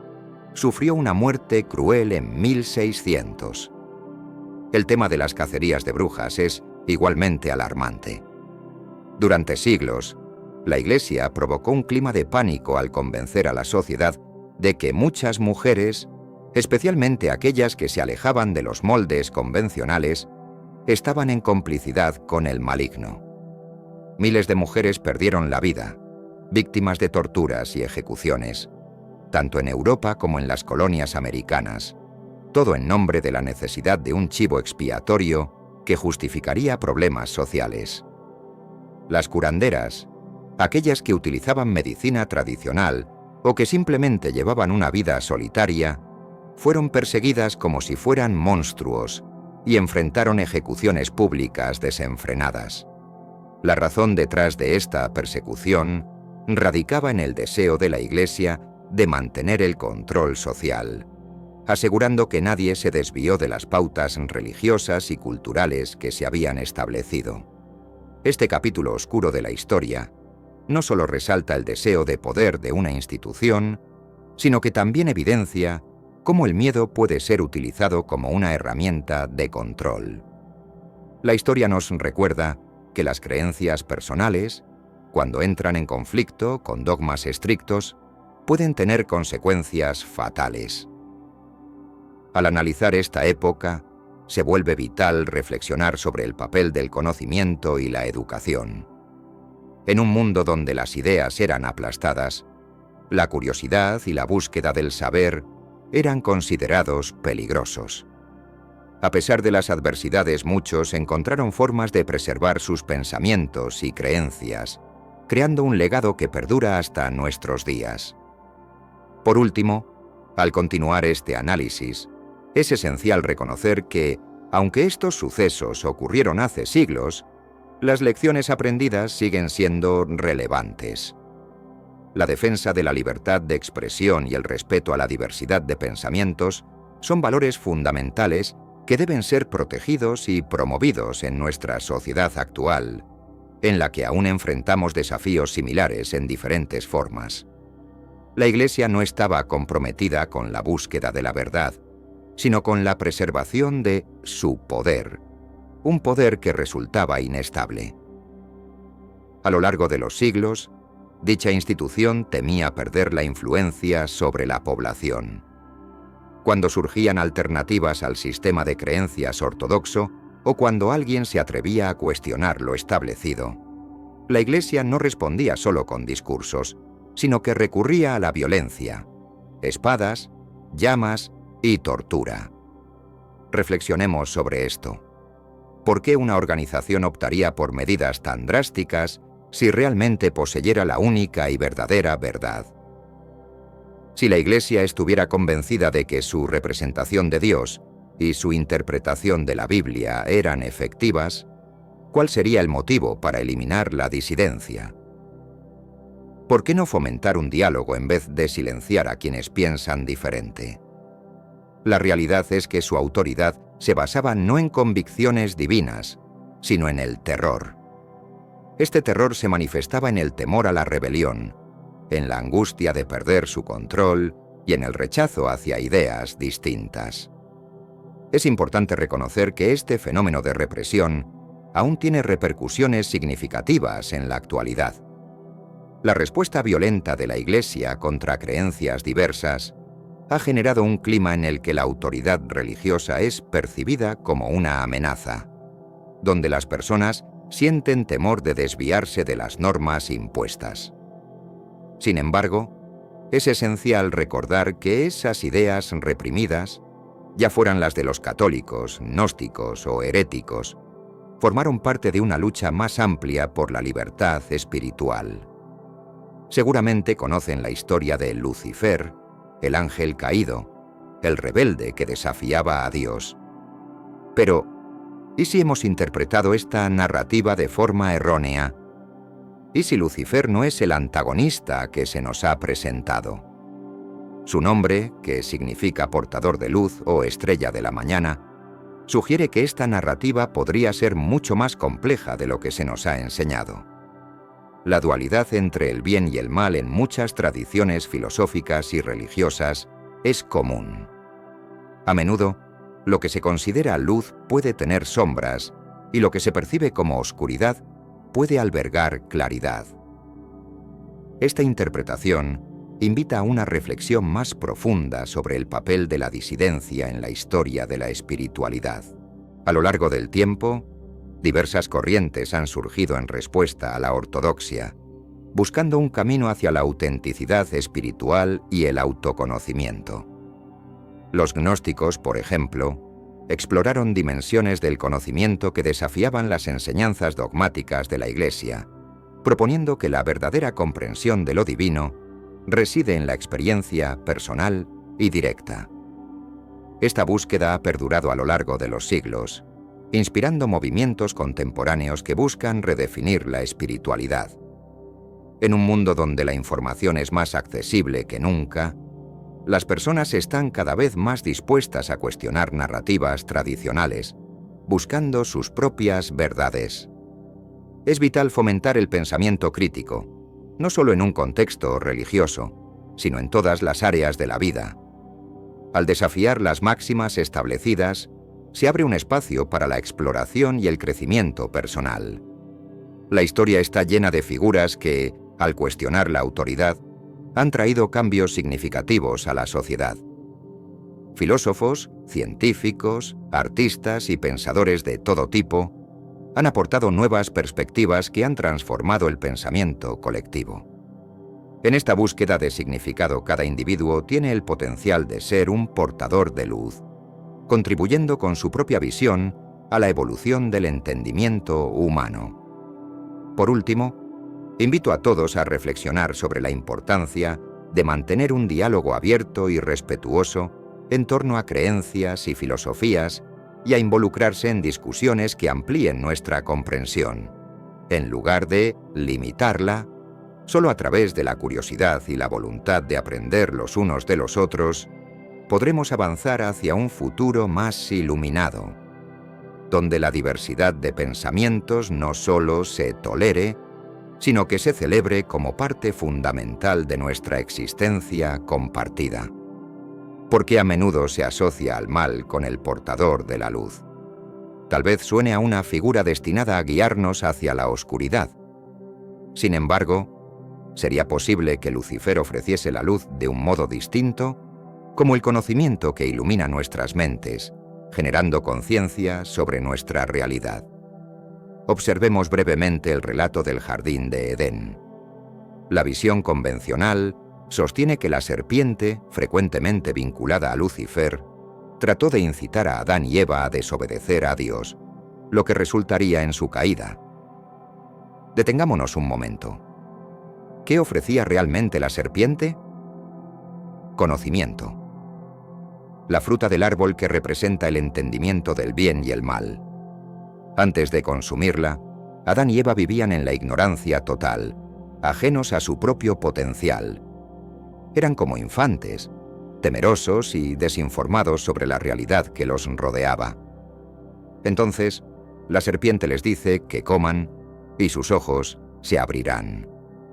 sufrió una muerte cruel en 1600. El tema de las cacerías de brujas es igualmente alarmante. Durante siglos, la Iglesia provocó un clima de pánico al convencer a la sociedad de que muchas mujeres, especialmente aquellas que se alejaban de los moldes convencionales, estaban en complicidad con el maligno. Miles de mujeres perdieron la vida, víctimas de torturas y ejecuciones, tanto en Europa como en las colonias americanas, todo en nombre de la necesidad de un chivo expiatorio que justificaría problemas sociales. Las curanderas, aquellas que utilizaban medicina tradicional o que simplemente llevaban una vida solitaria, fueron perseguidas como si fueran monstruos y enfrentaron ejecuciones públicas desenfrenadas. La razón detrás de esta persecución radicaba en el deseo de la Iglesia de mantener el control social, asegurando que nadie se desvió de las pautas religiosas y culturales que se habían establecido. Este capítulo oscuro de la historia no solo resalta el deseo de poder de una institución, sino que también evidencia cómo el miedo puede ser utilizado como una herramienta de control. La historia nos recuerda que las creencias personales, cuando entran en conflicto con dogmas estrictos, pueden tener consecuencias fatales. Al analizar esta época, se vuelve vital reflexionar sobre el papel del conocimiento y la educación. En un mundo donde las ideas eran aplastadas, la curiosidad y la búsqueda del saber eran considerados peligrosos. A pesar de las adversidades, muchos encontraron formas de preservar sus pensamientos y creencias, creando un legado que perdura hasta nuestros días. Por último, al continuar este análisis, es esencial reconocer que, aunque estos sucesos ocurrieron hace siglos, las lecciones aprendidas siguen siendo relevantes. La defensa de la libertad de expresión y el respeto a la diversidad de pensamientos son valores fundamentales que deben ser protegidos y promovidos en nuestra sociedad actual, en la que aún enfrentamos desafíos similares en diferentes formas. La Iglesia no estaba comprometida con la búsqueda de la verdad, sino con la preservación de su poder, un poder que resultaba inestable. A lo largo de los siglos, dicha institución temía perder la influencia sobre la población. Cuando surgían alternativas al sistema de creencias ortodoxo o cuando alguien se atrevía a cuestionar lo establecido, la Iglesia no respondía solo con discursos, sino que recurría a la violencia, espadas, llamas y tortura. Reflexionemos sobre esto. ¿Por qué una organización optaría por medidas tan drásticas si realmente poseyera la única y verdadera verdad? Si la Iglesia estuviera convencida de que su representación de Dios y su interpretación de la Biblia eran efectivas, ¿Cuál sería el motivo para eliminar la disidencia? ¿Por qué no fomentar un diálogo en vez de silenciar a quienes piensan diferente? La realidad es que su autoridad se basaba no en convicciones divinas, sino en el terror. Este terror se manifestaba en el temor a la rebelión, en la angustia de perder su control y en el rechazo hacia ideas distintas. Es importante reconocer que este fenómeno de represión aún tiene repercusiones significativas en la actualidad. La respuesta violenta de la Iglesia contra creencias diversas ha generado un clima en el que la autoridad religiosa es percibida como una amenaza, donde las personas sienten temor de desviarse de las normas impuestas. Sin embargo, es esencial recordar que esas ideas reprimidas, ya fueran las de los católicos, gnósticos o heréticos, formaron parte de una lucha más amplia por la libertad espiritual. Seguramente conocen la historia de Lucifer, el ángel caído, el rebelde que desafiaba a Dios. Pero, ¿y si hemos interpretado esta narrativa de forma errónea? ¿Y si Lucifer no es el antagonista que se nos ha presentado? Su nombre, que significa portador de luz o estrella de la mañana, sugiere que esta narrativa podría ser mucho más compleja de lo que se nos ha enseñado. La dualidad entre el bien y el mal en muchas tradiciones filosóficas y religiosas es común. A menudo, lo que se considera luz puede tener sombras y lo que se percibe como oscuridad puede albergar claridad. Esta interpretación invita a una reflexión más profunda sobre el papel de la disidencia en la historia de la espiritualidad. A lo largo del tiempo, diversas corrientes han surgido en respuesta a la ortodoxia, buscando un camino hacia la autenticidad espiritual y el autoconocimiento. Los gnósticos, por ejemplo, exploraron dimensiones del conocimiento que desafiaban las enseñanzas dogmáticas de la Iglesia, proponiendo que la verdadera comprensión de lo divino reside en la experiencia personal y directa. Esta búsqueda ha perdurado a lo largo de los siglos, inspirando movimientos contemporáneos que buscan redefinir la espiritualidad. En un mundo donde la información es más accesible que nunca, las personas están cada vez más dispuestas a cuestionar narrativas tradicionales, buscando sus propias verdades. Es vital fomentar el pensamiento crítico, no solo en un contexto religioso, sino en todas las áreas de la vida. Al desafiar las máximas establecidas, se abre un espacio para la exploración y el crecimiento personal. La historia está llena de figuras que, al cuestionar la autoridad, han traído cambios significativos a la sociedad. Filósofos, científicos, artistas y pensadores de todo tipo han aportado nuevas perspectivas que han transformado el pensamiento colectivo. En esta búsqueda de significado, cada individuo tiene el potencial de ser un portador de luz, contribuyendo con su propia visión a la evolución del entendimiento humano. Por último, invito a todos a reflexionar sobre la importancia de mantener un diálogo abierto y respetuoso en torno a creencias y filosofías y a involucrarse en discusiones que amplíen nuestra comprensión, en lugar de limitarla. Solo a través de la curiosidad y la voluntad de aprender los unos de los otros, podremos avanzar hacia un futuro más iluminado, donde la diversidad de pensamientos no solo se tolere, sino que se celebre como parte fundamental de nuestra existencia compartida. Porque a menudo se asocia al mal con el portador de la luz. Tal vez suene a una figura destinada a guiarnos hacia la oscuridad. Sin embargo, ¿sería posible que Lucifer ofreciese la luz de un modo distinto, como el conocimiento que ilumina nuestras mentes, generando conciencia sobre nuestra realidad? Observemos brevemente el relato del Jardín de Edén. La visión convencional sostiene que la serpiente, frecuentemente vinculada a Lucifer, trató de incitar a Adán y Eva a desobedecer a Dios, lo que resultaría en su caída. Detengámonos un momento. ¿Qué ofrecía realmente la serpiente? Conocimiento. La fruta del árbol que representa el entendimiento del bien y el mal. Antes de consumirla, Adán y Eva vivían en la ignorancia total, ajenos a su propio potencial. Eran como infantes, temerosos y desinformados sobre la realidad que los rodeaba. Entonces, la serpiente les dice que coman y sus ojos se abrirán.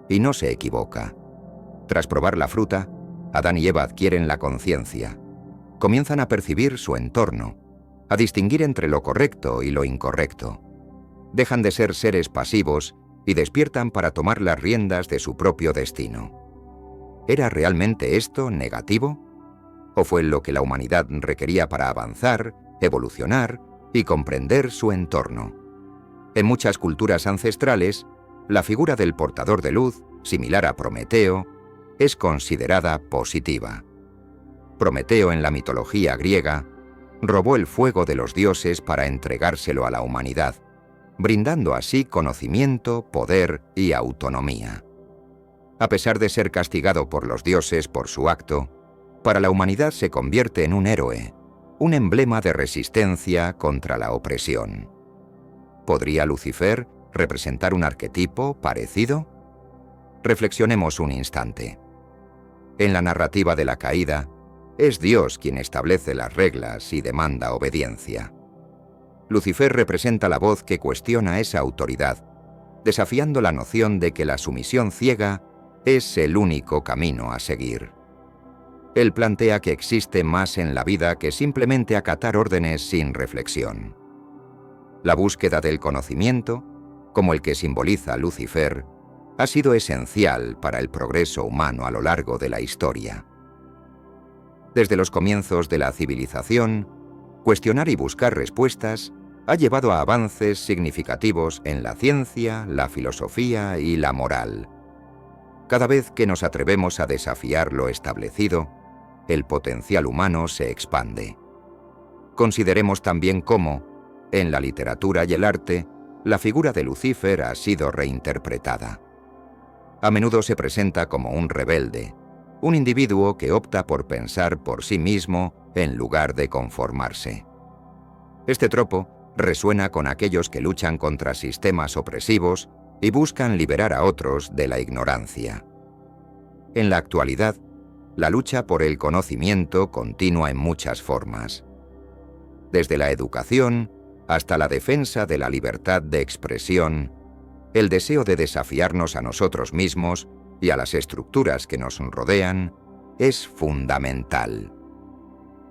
Y no se equivoca. Tras probar la fruta, Adán y Eva adquieren la conciencia. Comienzan a percibir su entorno, a distinguir entre lo correcto y lo incorrecto. Dejan de ser seres pasivos y despiertan para tomar las riendas de su propio destino. ¿Era realmente esto negativo? ¿O fue lo que la humanidad requería para avanzar, evolucionar y comprender su entorno? En muchas culturas ancestrales, la figura del portador de luz, similar a Prometeo, es considerada positiva. Prometeo en la mitología griega robó el fuego de los dioses para entregárselo a la humanidad, brindando así conocimiento, poder y autonomía. A pesar de ser castigado por los dioses por su acto, para la humanidad se convierte en un héroe, un emblema de resistencia contra la opresión. ¿Podría Lucifer representar un arquetipo parecido? Reflexionemos un instante. En la narrativa de la caída, es Dios quien establece las reglas y demanda obediencia. Lucifer representa la voz que cuestiona esa autoridad, desafiando la noción de que la sumisión ciega es el único camino a seguir. Él plantea que existe más en la vida que simplemente acatar órdenes sin reflexión. La búsqueda del conocimiento, como el que simboliza Lucifer, ha sido esencial para el progreso humano a lo largo de la historia. Desde los comienzos de la civilización, cuestionar y buscar respuestas ha llevado a avances significativos en la ciencia, la filosofía y la moral. Cada vez que nos atrevemos a desafiar lo establecido, el potencial humano se expande. Consideremos también cómo, en la literatura y el arte, la figura de Lucifer ha sido reinterpretada. A menudo se presenta como un rebelde, un individuo que opta por pensar por sí mismo en lugar de conformarse. Este tropo resuena con aquellos que luchan contra sistemas opresivos y buscan liberar a otros de la ignorancia. En la actualidad, la lucha por el conocimiento continúa en muchas formas. Desde la educación hasta la defensa de la libertad de expresión, el deseo de desafiarnos a nosotros mismos y a las estructuras que nos rodean es fundamental.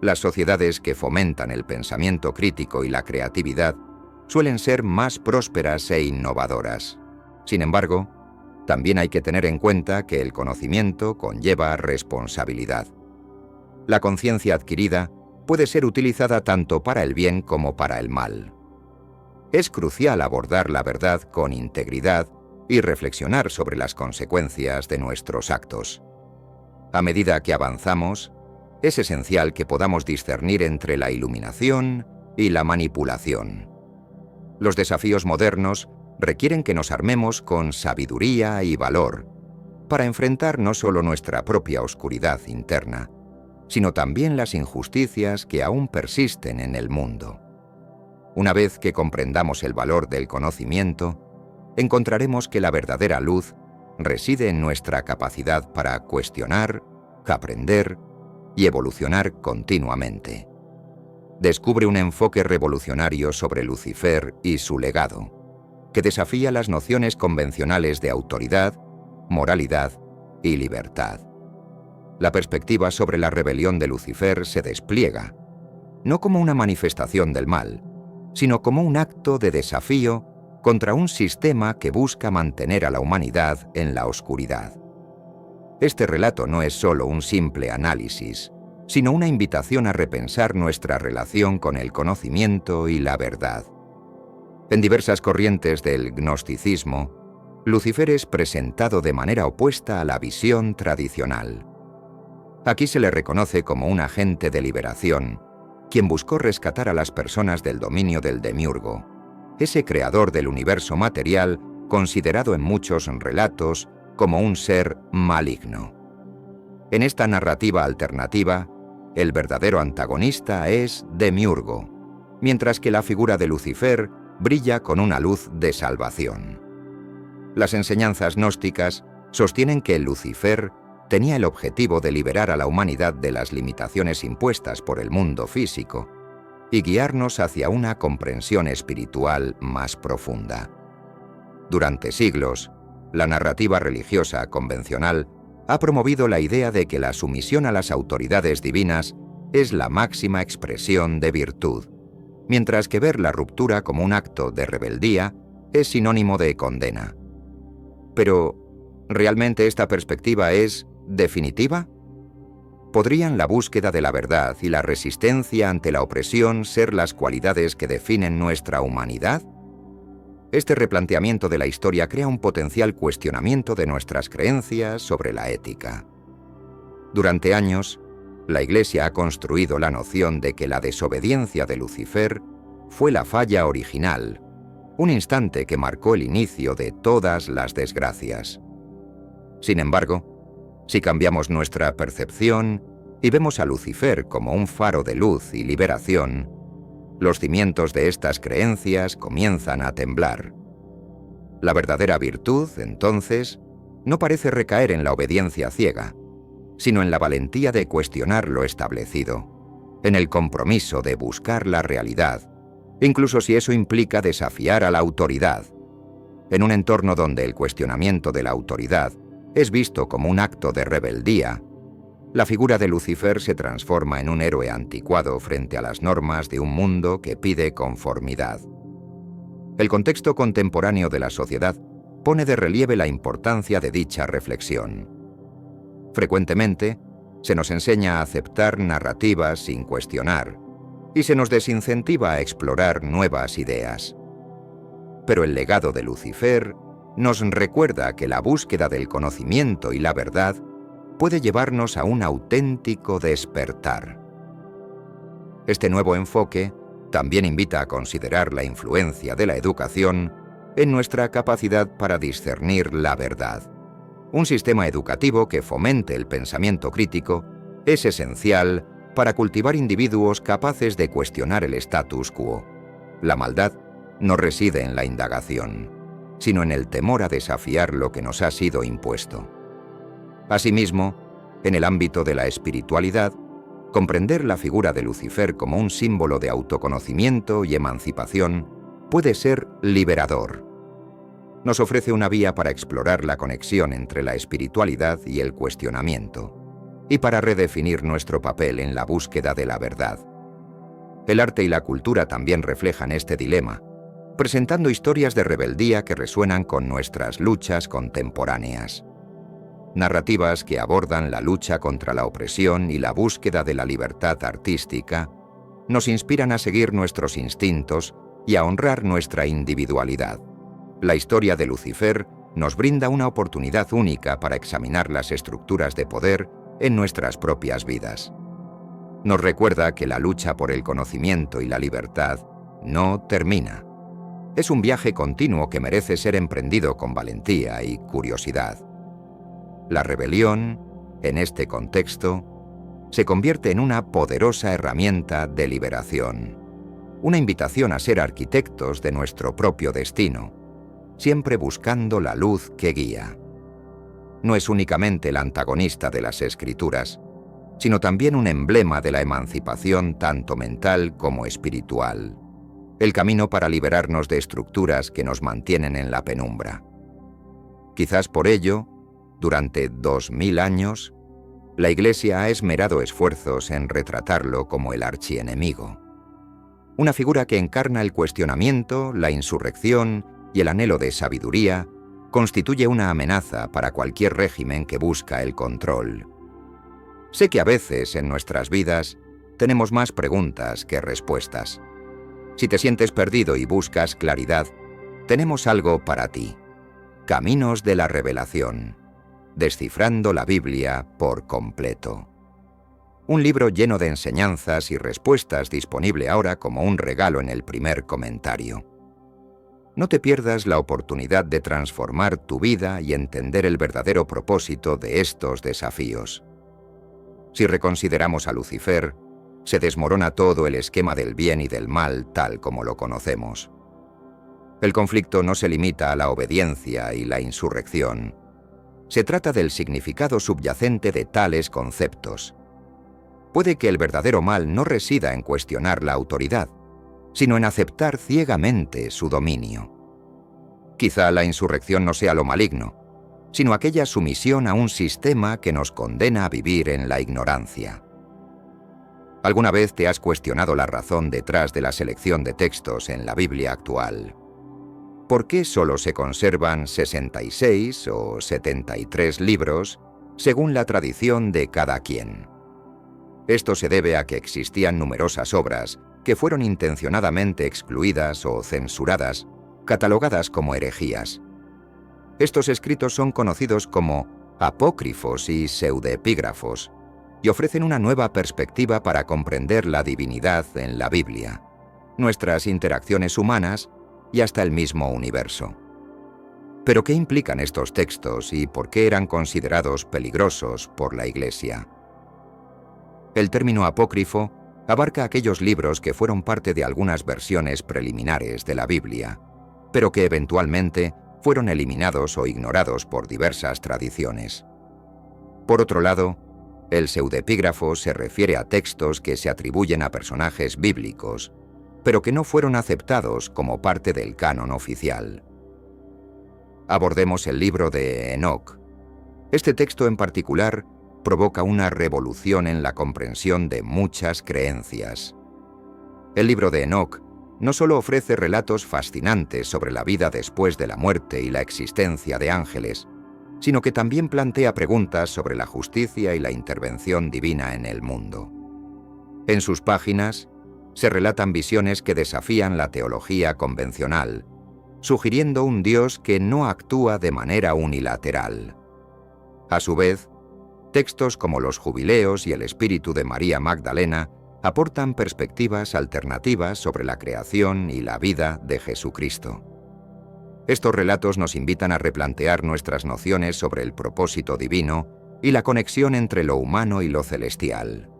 Las sociedades que fomentan el pensamiento crítico y la creatividad suelen ser más prósperas e innovadoras. Sin embargo, también hay que tener en cuenta que el conocimiento conlleva responsabilidad. La conciencia adquirida puede ser utilizada tanto para el bien como para el mal. Es crucial abordar la verdad con integridad y reflexionar sobre las consecuencias de nuestros actos. A medida que avanzamos, es esencial que podamos discernir entre la iluminación y la manipulación. Los desafíos modernos requieren que nos armemos con sabiduría y valor para enfrentar no solo nuestra propia oscuridad interna, sino también las injusticias que aún persisten en el mundo. Una vez que comprendamos el valor del conocimiento, encontraremos que la verdadera luz reside en nuestra capacidad para cuestionar, aprender y evolucionar continuamente. Descubre un enfoque revolucionario sobre Lucifer y su legado, que desafía las nociones convencionales de autoridad, moralidad y libertad. La perspectiva sobre la rebelión de Lucifer se despliega, no como una manifestación del mal, sino como un acto de desafío contra un sistema que busca mantener a la humanidad en la oscuridad. Este relato no es solo un simple análisis, sino una invitación a repensar nuestra relación con el conocimiento y la verdad. En diversas corrientes del gnosticismo, Lucifer es presentado de manera opuesta a la visión tradicional. Aquí se le reconoce como un agente de liberación, quien buscó rescatar a las personas del dominio del demiurgo, ese creador del universo material considerado en muchos relatos como un ser maligno. En esta narrativa alternativa, el verdadero antagonista es Demiurgo, mientras que la figura de Lucifer brilla con una luz de salvación. Las enseñanzas gnósticas sostienen que Lucifer tenía el objetivo de liberar a la humanidad de las limitaciones impuestas por el mundo físico y guiarnos hacia una comprensión espiritual más profunda. Durante siglos, la narrativa religiosa convencional ha promovido la idea de que la sumisión a las autoridades divinas es la máxima expresión de virtud, mientras que ver la ruptura como un acto de rebeldía es sinónimo de condena. Pero, ¿realmente esta perspectiva es definitiva? ¿Podrían la búsqueda de la verdad y la resistencia ante la opresión ser las cualidades que definen nuestra humanidad? Este replanteamiento de la historia crea un potencial cuestionamiento de nuestras creencias sobre la ética. Durante años, la Iglesia ha construido la noción de que la desobediencia de Lucifer fue la falla original, un instante que marcó el inicio de todas las desgracias. Sin embargo, si cambiamos nuestra percepción y vemos a Lucifer como un faro de luz y liberación, los cimientos de estas creencias comienzan a temblar. La verdadera virtud, entonces, no parece recaer en la obediencia ciega, sino en la valentía de cuestionar lo establecido, en el compromiso de buscar la realidad, incluso si eso implica desafiar a la autoridad. En un entorno donde el cuestionamiento de la autoridad es visto como un acto de rebeldía, la figura de Lucifer se transforma en un héroe anticuado frente a las normas de un mundo que pide conformidad. El contexto contemporáneo de la sociedad pone de relieve la importancia de dicha reflexión. Frecuentemente, se nos enseña a aceptar narrativas sin cuestionar, y se nos desincentiva a explorar nuevas ideas. Pero el legado de Lucifer nos recuerda que la búsqueda del conocimiento y la verdad puede llevarnos a un auténtico despertar. Este nuevo enfoque también invita a considerar la influencia de la educación en nuestra capacidad para discernir la verdad. Un sistema educativo que fomente el pensamiento crítico es esencial para cultivar individuos capaces de cuestionar el status quo. La maldad no reside en la indagación, sino en el temor a desafiar lo que nos ha sido impuesto. Asimismo, en el ámbito de la espiritualidad, comprender la figura de Lucifer como un símbolo de autoconocimiento y emancipación puede ser liberador. Nos ofrece una vía para explorar la conexión entre la espiritualidad y el cuestionamiento, y para redefinir nuestro papel en la búsqueda de la verdad. El arte y la cultura también reflejan este dilema, presentando historias de rebeldía que resuenan con nuestras luchas contemporáneas. Narrativas que abordan la lucha contra la opresión y la búsqueda de la libertad artística nos inspiran a seguir nuestros instintos y a honrar nuestra individualidad. La historia de Lucifer nos brinda una oportunidad única para examinar las estructuras de poder en nuestras propias vidas. Nos recuerda que la lucha por el conocimiento y la libertad no termina. Es un viaje continuo que merece ser emprendido con valentía y curiosidad. La rebelión, en este contexto, se convierte en una poderosa herramienta de liberación, una invitación a ser arquitectos de nuestro propio destino, siempre buscando la luz que guía. No es únicamente el antagonista de las Escrituras, sino también un emblema de la emancipación tanto mental como espiritual, el camino para liberarnos de estructuras que nos mantienen en la penumbra. Quizás por ello, durante 2000 años, la Iglesia ha esmerado esfuerzos en retratarlo como el archienemigo. Una figura que encarna el cuestionamiento, la insurrección y el anhelo de sabiduría, constituye una amenaza para cualquier régimen que busca el control. Sé que a veces en nuestras vidas tenemos más preguntas que respuestas. Si te sientes perdido y buscas claridad, tenemos algo para ti. Caminos de la Revelación. Descifrando la Biblia por completo. Un libro lleno de enseñanzas y respuestas disponible ahora como un regalo en el primer comentario. No te pierdas la oportunidad de transformar tu vida y entender el verdadero propósito de estos desafíos. Si reconsideramos a Lucifer, se desmorona todo el esquema del bien y del mal tal como lo conocemos. El conflicto no se limita a la obediencia y la insurrección. Se trata del significado subyacente de tales conceptos. Puede que el verdadero mal no resida en cuestionar la autoridad, sino en aceptar ciegamente su dominio. Quizá la insurrección no sea lo maligno, sino aquella sumisión a un sistema que nos condena a vivir en la ignorancia. ¿Alguna vez te has cuestionado la razón detrás de la selección de textos en la Biblia actual? ¿Por qué solo se conservan 66 o 73 libros según la tradición de cada quien? Esto se debe a que existían numerosas obras que fueron intencionadamente excluidas o censuradas, catalogadas como herejías. Estos escritos son conocidos como apócrifos y pseudoepígrafos y ofrecen una nueva perspectiva para comprender la divinidad en la Biblia, nuestras interacciones humanas y hasta el mismo universo. ¿Pero qué implican estos textos y por qué eran considerados peligrosos por la Iglesia? El término apócrifo abarca aquellos libros que fueron parte de algunas versiones preliminares de la Biblia, pero que eventualmente fueron eliminados o ignorados por diversas tradiciones. Por otro lado, el pseudoepígrafo se refiere a textos que se atribuyen a personajes bíblicos, pero que no fueron aceptados como parte del canon oficial. Abordemos el libro de Enoc. Este texto en particular provoca una revolución en la comprensión de muchas creencias. El libro de Enoc no solo ofrece relatos fascinantes sobre la vida después de la muerte y la existencia de ángeles, sino que también plantea preguntas sobre la justicia y la intervención divina en el mundo. En sus páginas se relatan visiones que desafían la teología convencional, sugiriendo un Dios que no actúa de manera unilateral. A su vez, textos como los Jubileos y el Espíritu de María Magdalena aportan perspectivas alternativas sobre la creación y la vida de Jesucristo. Estos relatos nos invitan a replantear nuestras nociones sobre el propósito divino y la conexión entre lo humano y lo celestial.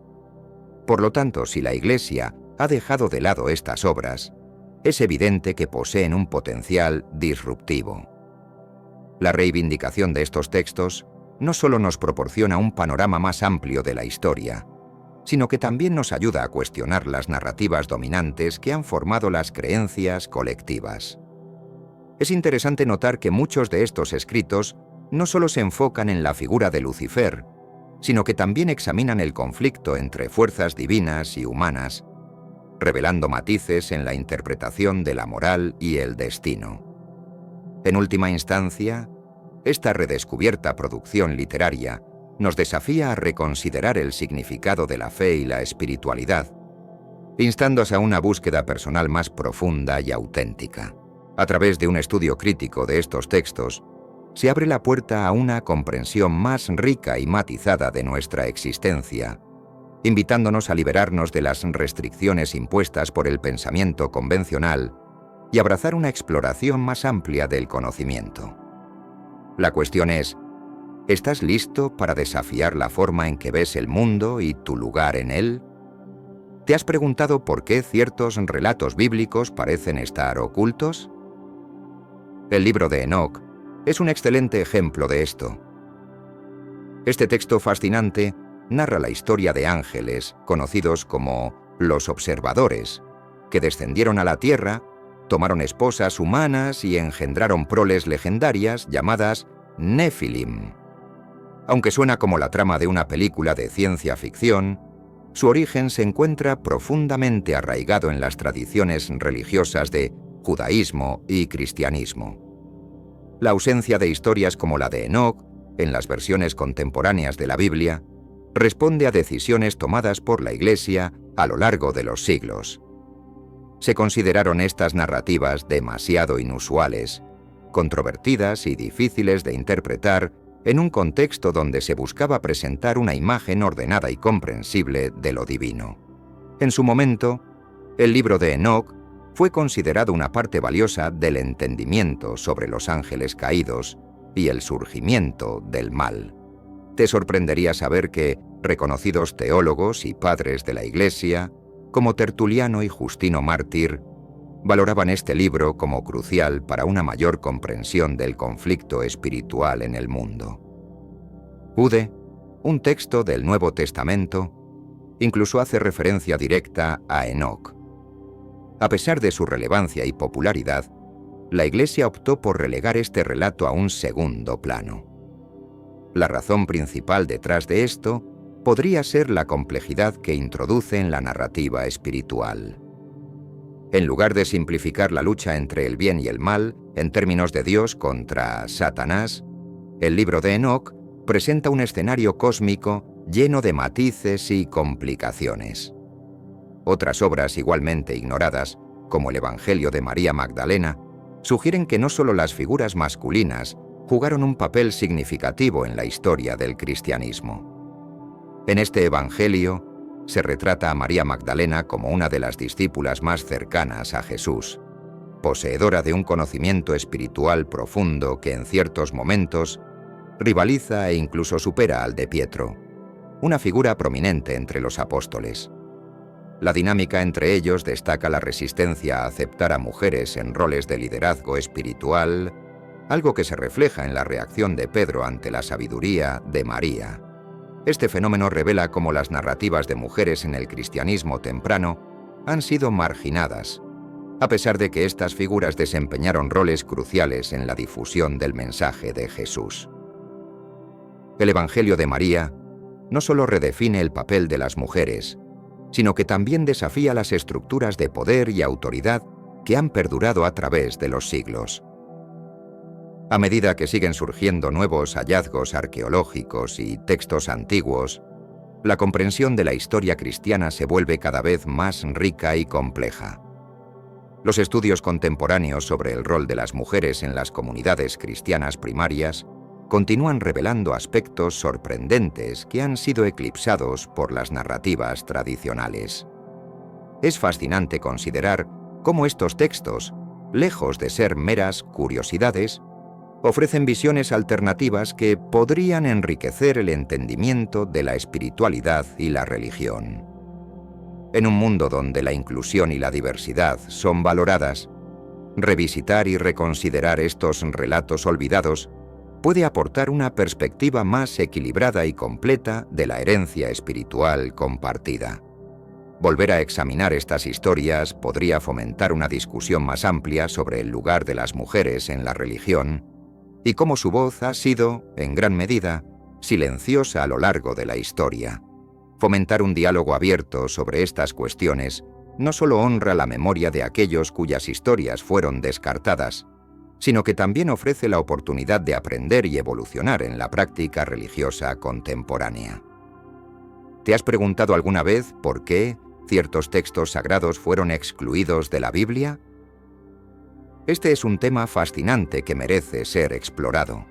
Por lo tanto, si la Iglesia ha dejado de lado estas obras, es evidente que poseen un potencial disruptivo. La reivindicación de estos textos no solo nos proporciona un panorama más amplio de la historia, sino que también nos ayuda a cuestionar las narrativas dominantes que han formado las creencias colectivas. Es interesante notar que muchos de estos escritos no solo se enfocan en la figura de Lucifer, sino que también examinan el conflicto entre fuerzas divinas y humanas, revelando matices en la interpretación de la moral y el destino. En última instancia, esta redescubierta producción literaria nos desafía a reconsiderar el significado de la fe y la espiritualidad, instándose a una búsqueda personal más profunda y auténtica. A través de un estudio crítico de estos textos, se abre la puerta a una comprensión más rica y matizada de nuestra existencia, invitándonos a liberarnos de las restricciones impuestas por el pensamiento convencional y abrazar una exploración más amplia del conocimiento. La cuestión es, ¿estás listo para desafiar la forma en que ves el mundo y tu lugar en él? ¿Te has preguntado por qué ciertos relatos bíblicos parecen estar ocultos? El libro de Enoc es un excelente ejemplo de esto. Este texto fascinante narra la historia de ángeles, conocidos como los observadores, que descendieron a la tierra, tomaron esposas humanas y engendraron proles legendarias llamadas Nefilim. Aunque suena como la trama de una película de ciencia ficción, su origen se encuentra profundamente arraigado en las tradiciones religiosas de judaísmo y cristianismo. La ausencia de historias como la de Enoc, en las versiones contemporáneas de la Biblia, responde a decisiones tomadas por la Iglesia a lo largo de los siglos. Se consideraron estas narrativas demasiado inusuales, controvertidas y difíciles de interpretar en un contexto donde se buscaba presentar una imagen ordenada y comprensible de lo divino. En su momento, el libro de Enoc fue considerado una parte valiosa del entendimiento sobre los ángeles caídos y el surgimiento del mal. Te sorprendería saber que reconocidos teólogos y padres de la Iglesia, como Tertuliano y Justino Mártir, valoraban este libro como crucial para una mayor comprensión del conflicto espiritual en el mundo. Jude, un texto del Nuevo Testamento, incluso hace referencia directa a Enoc. A pesar de su relevancia y popularidad, la Iglesia optó por relegar este relato a un segundo plano. La razón principal detrás de esto podría ser la complejidad que introduce en la narrativa espiritual. En lugar de simplificar la lucha entre el bien y el mal en términos de Dios contra Satanás, el libro de Enoc presenta un escenario cósmico lleno de matices y complicaciones. Otras obras igualmente ignoradas, como el Evangelio de María Magdalena, sugieren que no solo las figuras masculinas jugaron un papel significativo en la historia del cristianismo. En este Evangelio se retrata a María Magdalena como una de las discípulas más cercanas a Jesús, poseedora de un conocimiento espiritual profundo que en ciertos momentos rivaliza e incluso supera al de Pietro, una figura prominente entre los apóstoles. La dinámica entre ellos destaca la resistencia a aceptar a mujeres en roles de liderazgo espiritual, algo que se refleja en la reacción de Pedro ante la sabiduría de María. Este fenómeno revela cómo las narrativas de mujeres en el cristianismo temprano han sido marginadas, a pesar de que estas figuras desempeñaron roles cruciales en la difusión del mensaje de Jesús. El Evangelio de María no solo redefine el papel de las mujeres, sino que también desafía las estructuras de poder y autoridad que han perdurado a través de los siglos. A medida que siguen surgiendo nuevos hallazgos arqueológicos y textos antiguos, la comprensión de la historia cristiana se vuelve cada vez más rica y compleja. Los estudios contemporáneos sobre el rol de las mujeres en las comunidades cristianas primarias continúan revelando aspectos sorprendentes que han sido eclipsados por las narrativas tradicionales. Es fascinante considerar cómo estos textos, lejos de ser meras curiosidades, ofrecen visiones alternativas que podrían enriquecer el entendimiento de la espiritualidad y la religión. En un mundo donde la inclusión y la diversidad son valoradas, revisitar y reconsiderar estos relatos olvidados puede aportar una perspectiva más equilibrada y completa de la herencia espiritual compartida. Volver a examinar estas historias podría fomentar una discusión más amplia sobre el lugar de las mujeres en la religión y cómo su voz ha sido, en gran medida, silenciosa a lo largo de la historia. Fomentar un diálogo abierto sobre estas cuestiones no solo honra la memoria de aquellos cuyas historias fueron descartadas, sino que también ofrece la oportunidad de aprender y evolucionar en la práctica religiosa contemporánea. ¿Te has preguntado alguna vez por qué ciertos textos sagrados fueron excluidos de la Biblia? Este es un tema fascinante que merece ser explorado.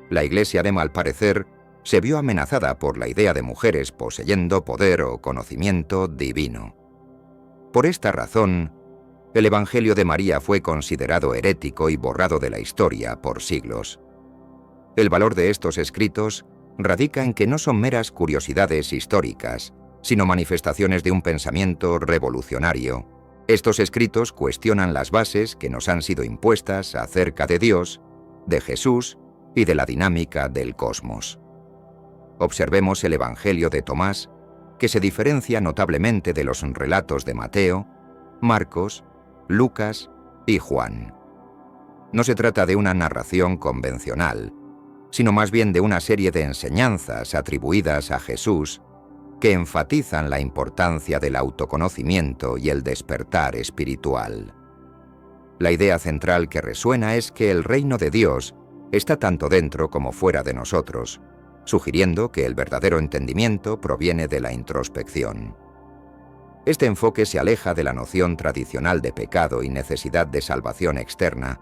La Iglesia de Malparecer se vio amenazada por la idea de mujeres poseyendo poder o conocimiento divino. Por esta razón, el Evangelio de María fue considerado herético y borrado de la historia por siglos. El valor de estos escritos radica en que no son meras curiosidades históricas, sino manifestaciones de un pensamiento revolucionario. Estos escritos cuestionan las bases que nos han sido impuestas acerca de Dios, de Jesús y de la dinámica del cosmos. Observemos el Evangelio de Tomás, que se diferencia notablemente de los relatos de Mateo, Marcos, Lucas y Juan. No se trata de una narración convencional, sino más bien de una serie de enseñanzas atribuidas a Jesús que enfatizan la importancia del autoconocimiento y el despertar espiritual. La idea central que resuena es que el reino de Dios está tanto dentro como fuera de nosotros, sugiriendo que el verdadero entendimiento proviene de la introspección. Este enfoque se aleja de la noción tradicional de pecado y necesidad de salvación externa,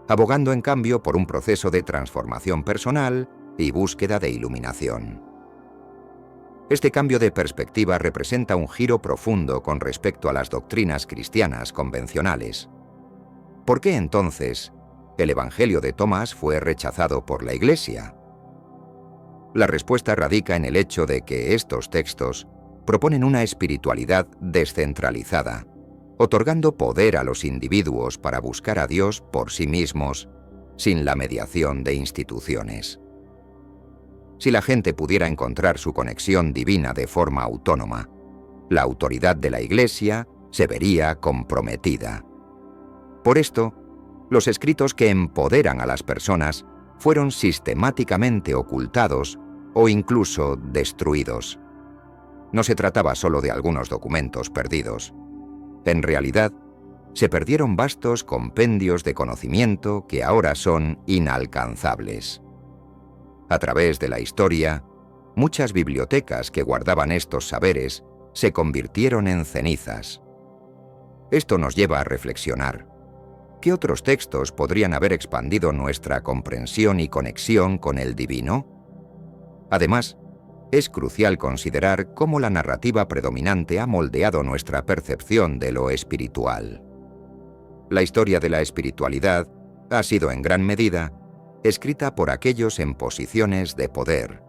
abogando en cambio por un proceso de transformación personal y búsqueda de iluminación. Este cambio de perspectiva representa un giro profundo con respecto a las doctrinas cristianas convencionales. ¿Por qué entonces el Evangelio de Tomás fue rechazado por la Iglesia? La respuesta radica en el hecho de que estos textos proponen una espiritualidad descentralizada, otorgando poder a los individuos para buscar a Dios por sí mismos, sin la mediación de instituciones. Si la gente pudiera encontrar su conexión divina de forma autónoma, la autoridad de la Iglesia se vería comprometida. Por esto, los escritos que empoderan a las personas fueron sistemáticamente ocultados o incluso destruidos. No se trataba solo de algunos documentos perdidos. En realidad, se perdieron vastos compendios de conocimiento que ahora son inalcanzables. A través de la historia, muchas bibliotecas que guardaban estos saberes se convirtieron en cenizas. Esto nos lleva a reflexionar. ¿Qué otros textos podrían haber expandido nuestra comprensión y conexión con el divino? Además, es crucial considerar cómo la narrativa predominante ha moldeado nuestra percepción de lo espiritual. La historia de la espiritualidad ha sido en gran medida escrita por aquellos en posiciones de poder,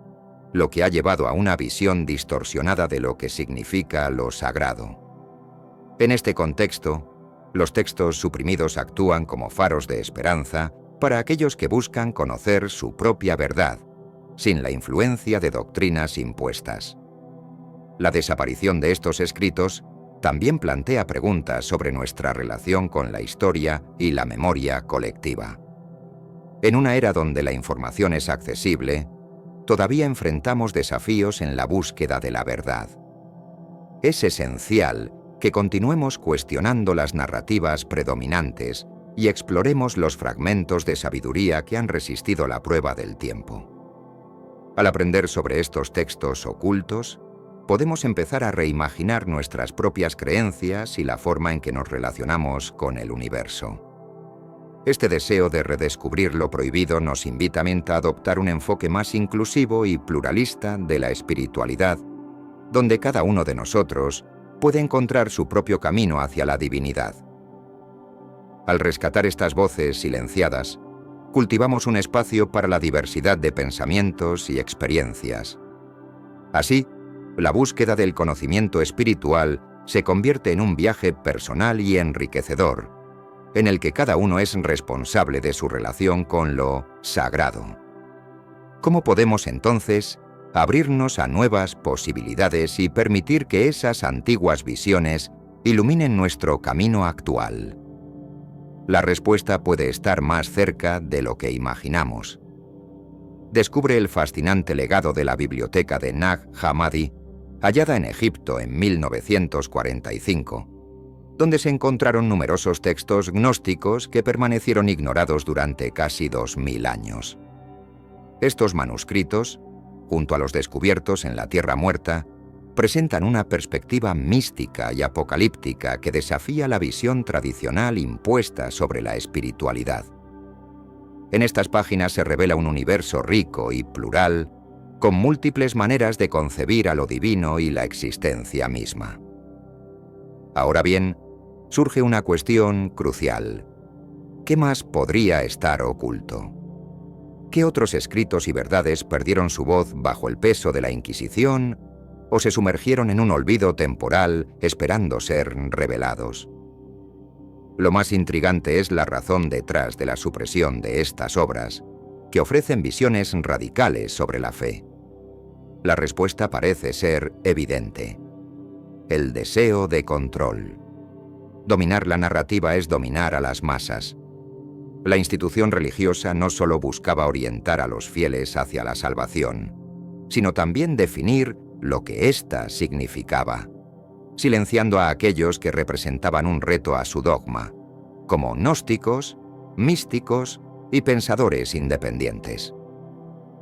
lo que ha llevado a una visión distorsionada de lo que significa lo sagrado. En este contexto, los textos suprimidos actúan como faros de esperanza para aquellos que buscan conocer su propia verdad, sin la influencia de doctrinas impuestas. La desaparición de estos escritos también plantea preguntas sobre nuestra relación con la historia y la memoria colectiva. En una era donde la información es accesible, todavía enfrentamos desafíos en la búsqueda de la verdad. Es esencial que continuemos cuestionando las narrativas predominantes y exploremos los fragmentos de sabiduría que han resistido la prueba del tiempo. Al aprender sobre estos textos ocultos, podemos empezar a reimaginar nuestras propias creencias y la forma en que nos relacionamos con el universo. Este deseo de redescubrir lo prohibido nos invita a adoptar un enfoque más inclusivo y pluralista de la espiritualidad, donde cada uno de nosotros puede encontrar su propio camino hacia la divinidad. Al rescatar estas voces silenciadas, cultivamos un espacio para la diversidad de pensamientos y experiencias. Así, la búsqueda del conocimiento espiritual se convierte en un viaje personal y enriquecedor, en el que cada uno es responsable de su relación con lo sagrado. ¿Cómo podemos entonces abrirnos a nuevas posibilidades y permitir que esas antiguas visiones iluminen nuestro camino actual? La respuesta puede estar más cerca de lo que imaginamos. Descubre el fascinante legado de la biblioteca de Nag Hammadi, hallada en Egipto en 1945, donde se encontraron numerosos textos gnósticos que permanecieron ignorados durante casi 2000 años. Estos manuscritos, junto a los descubiertos en la Tierra Muerta, presentan una perspectiva mística y apocalíptica que desafía la visión tradicional impuesta sobre la espiritualidad. En estas páginas se revela un universo rico y plural, con múltiples maneras de concebir a lo divino y la existencia misma. Ahora bien, surge una cuestión crucial. ¿Qué más podría estar oculto? ¿Qué otros escritos y verdades perdieron su voz bajo el peso de la Inquisición o se sumergieron en un olvido temporal esperando ser revelados? Lo más intrigante es la razón detrás de la supresión de estas obras, que ofrecen visiones radicales sobre la fe. La respuesta parece ser evidente: el deseo de control. Dominar la narrativa es dominar a las masas. La institución religiosa no solo buscaba orientar a los fieles hacia la salvación, sino también definir lo que ésta significaba, silenciando a aquellos que representaban un reto a su dogma, como gnósticos, místicos y pensadores independientes.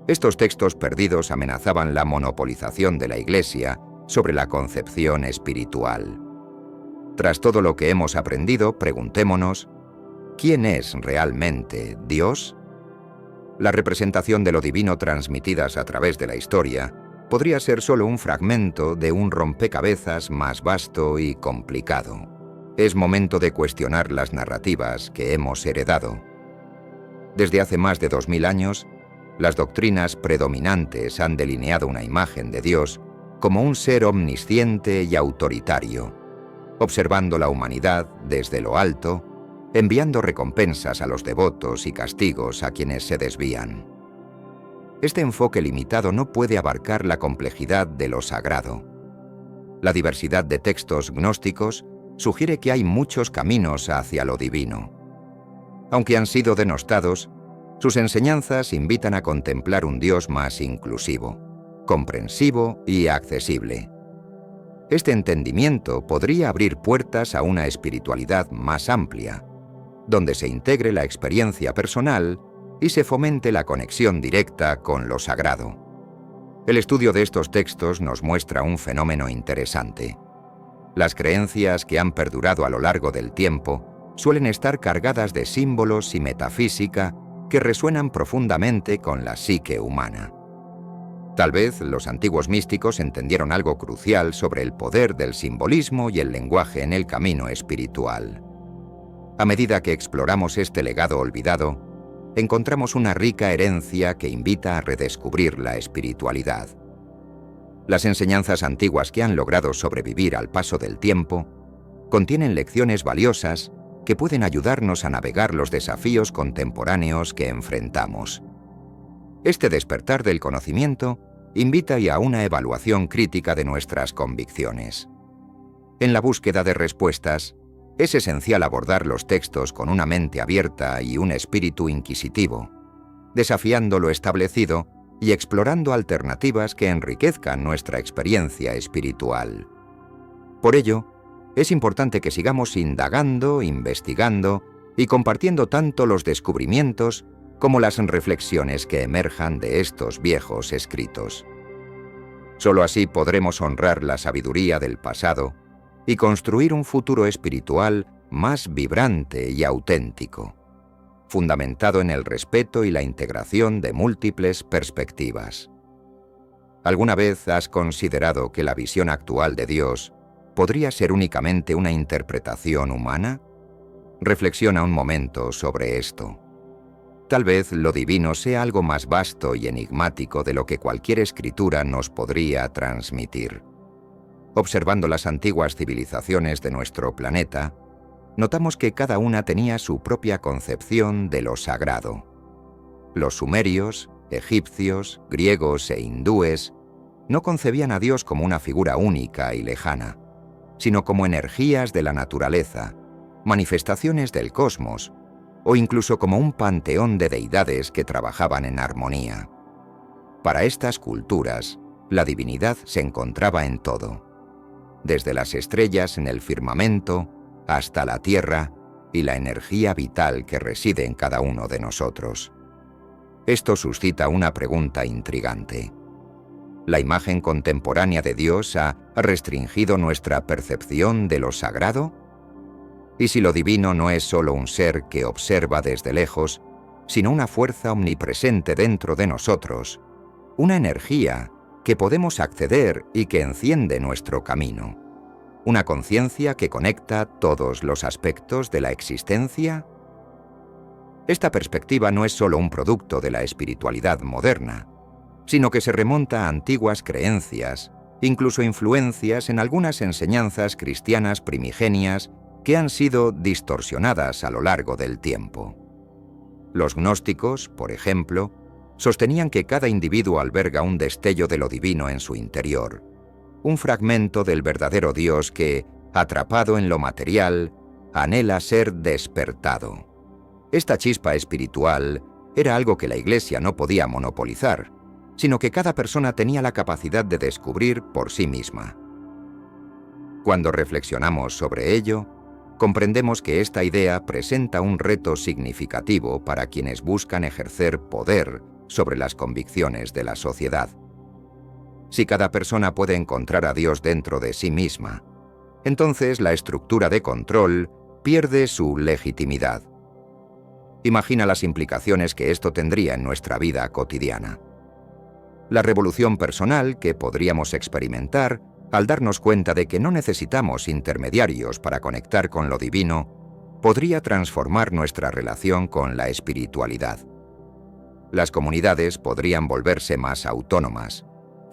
Estos textos perdidos amenazaban la monopolización de la Iglesia sobre la concepción espiritual. Tras todo lo que hemos aprendido, preguntémonos, ¿quién es realmente Dios? La representación de lo divino transmitidas a través de la historia podría ser solo un fragmento de un rompecabezas más vasto y complicado. Es momento de cuestionar las narrativas que hemos heredado. Desde hace más de 2000 años, las doctrinas predominantes han delineado una imagen de Dios como un ser omnisciente y autoritario, observando la humanidad desde lo alto, enviando recompensas a los devotos y castigos a quienes se desvían. Este enfoque limitado no puede abarcar la complejidad de lo sagrado. La diversidad de textos gnósticos sugiere que hay muchos caminos hacia lo divino. Aunque han sido denostados, sus enseñanzas invitan a contemplar un Dios más inclusivo, comprensivo y accesible. Este entendimiento podría abrir puertas a una espiritualidad más amplia, donde se integre la experiencia personal y se fomente la conexión directa con lo sagrado. El estudio de estos textos nos muestra un fenómeno interesante. Las creencias que han perdurado a lo largo del tiempo suelen estar cargadas de símbolos y metafísica que resuenan profundamente con la psique humana. Tal vez los antiguos místicos entendieron algo crucial sobre el poder del simbolismo y el lenguaje en el camino espiritual. A medida que exploramos este legado olvidado, encontramos una rica herencia que invita a redescubrir la espiritualidad. Las enseñanzas antiguas que han logrado sobrevivir al paso del tiempo contienen lecciones valiosas que pueden ayudarnos a navegar los desafíos contemporáneos que enfrentamos. Este despertar del conocimiento invita a una evaluación crítica de nuestras convicciones. En la búsqueda de respuestas, es esencial abordar los textos con una mente abierta y un espíritu inquisitivo, desafiando lo establecido y explorando alternativas que enriquezcan nuestra experiencia espiritual. Por ello, es importante que sigamos indagando, investigando y compartiendo tanto los descubrimientos como las reflexiones que emerjan de estos viejos escritos. Solo así podremos honrar la sabiduría del pasado y construir un futuro espiritual más vibrante y auténtico, fundamentado en el respeto y la integración de múltiples perspectivas. ¿Alguna vez has considerado que la visión actual de Dios podría ser únicamente una interpretación humana? Reflexiona un momento sobre esto. Tal vez lo divino sea algo más vasto y enigmático de lo que cualquier escritura nos podría transmitir. Observando las antiguas civilizaciones de nuestro planeta, notamos que cada una tenía su propia concepción de lo sagrado. Los sumerios, egipcios, griegos e hindúes no concebían a Dios como una figura única y lejana, sino como energías de la naturaleza, manifestaciones del cosmos, o incluso como un panteón de deidades que trabajaban en armonía. Para estas culturas, la divinidad se encontraba en todo, desde las estrellas en el firmamento hasta la tierra y la energía vital que reside en cada uno de nosotros. Esto suscita una pregunta intrigante. ¿La imagen contemporánea de Dios ha restringido nuestra percepción de lo sagrado? ¿Y si lo divino no es solo un ser que observa desde lejos, sino una fuerza omnipresente dentro de nosotros, una energía que podemos acceder y que enciende nuestro camino? ¿Una conciencia que conecta todos los aspectos de la existencia? Esta perspectiva no es solo un producto de la espiritualidad moderna, sino que se remonta a antiguas creencias, incluso influencias en algunas enseñanzas cristianas primigenias que han sido distorsionadas a lo largo del tiempo. Los gnósticos, por ejemplo, sostenían que cada individuo alberga un destello de lo divino en su interior, un fragmento del verdadero Dios que, atrapado en lo material, anhela ser despertado. Esta chispa espiritual era algo que la Iglesia no podía monopolizar, sino que cada persona tenía la capacidad de descubrir por sí misma. Cuando reflexionamos sobre ello, comprendemos que esta idea presenta un reto significativo para quienes buscan ejercer poder sobre las convicciones de la sociedad. Si cada persona puede encontrar a Dios dentro de sí misma, entonces la estructura de control pierde su legitimidad. Imagina las implicaciones que esto tendría en nuestra vida cotidiana. La revolución personal que podríamos experimentar al darnos cuenta de que no necesitamos intermediarios para conectar con lo divino, podría transformar nuestra relación con la espiritualidad. Las comunidades podrían volverse más autónomas,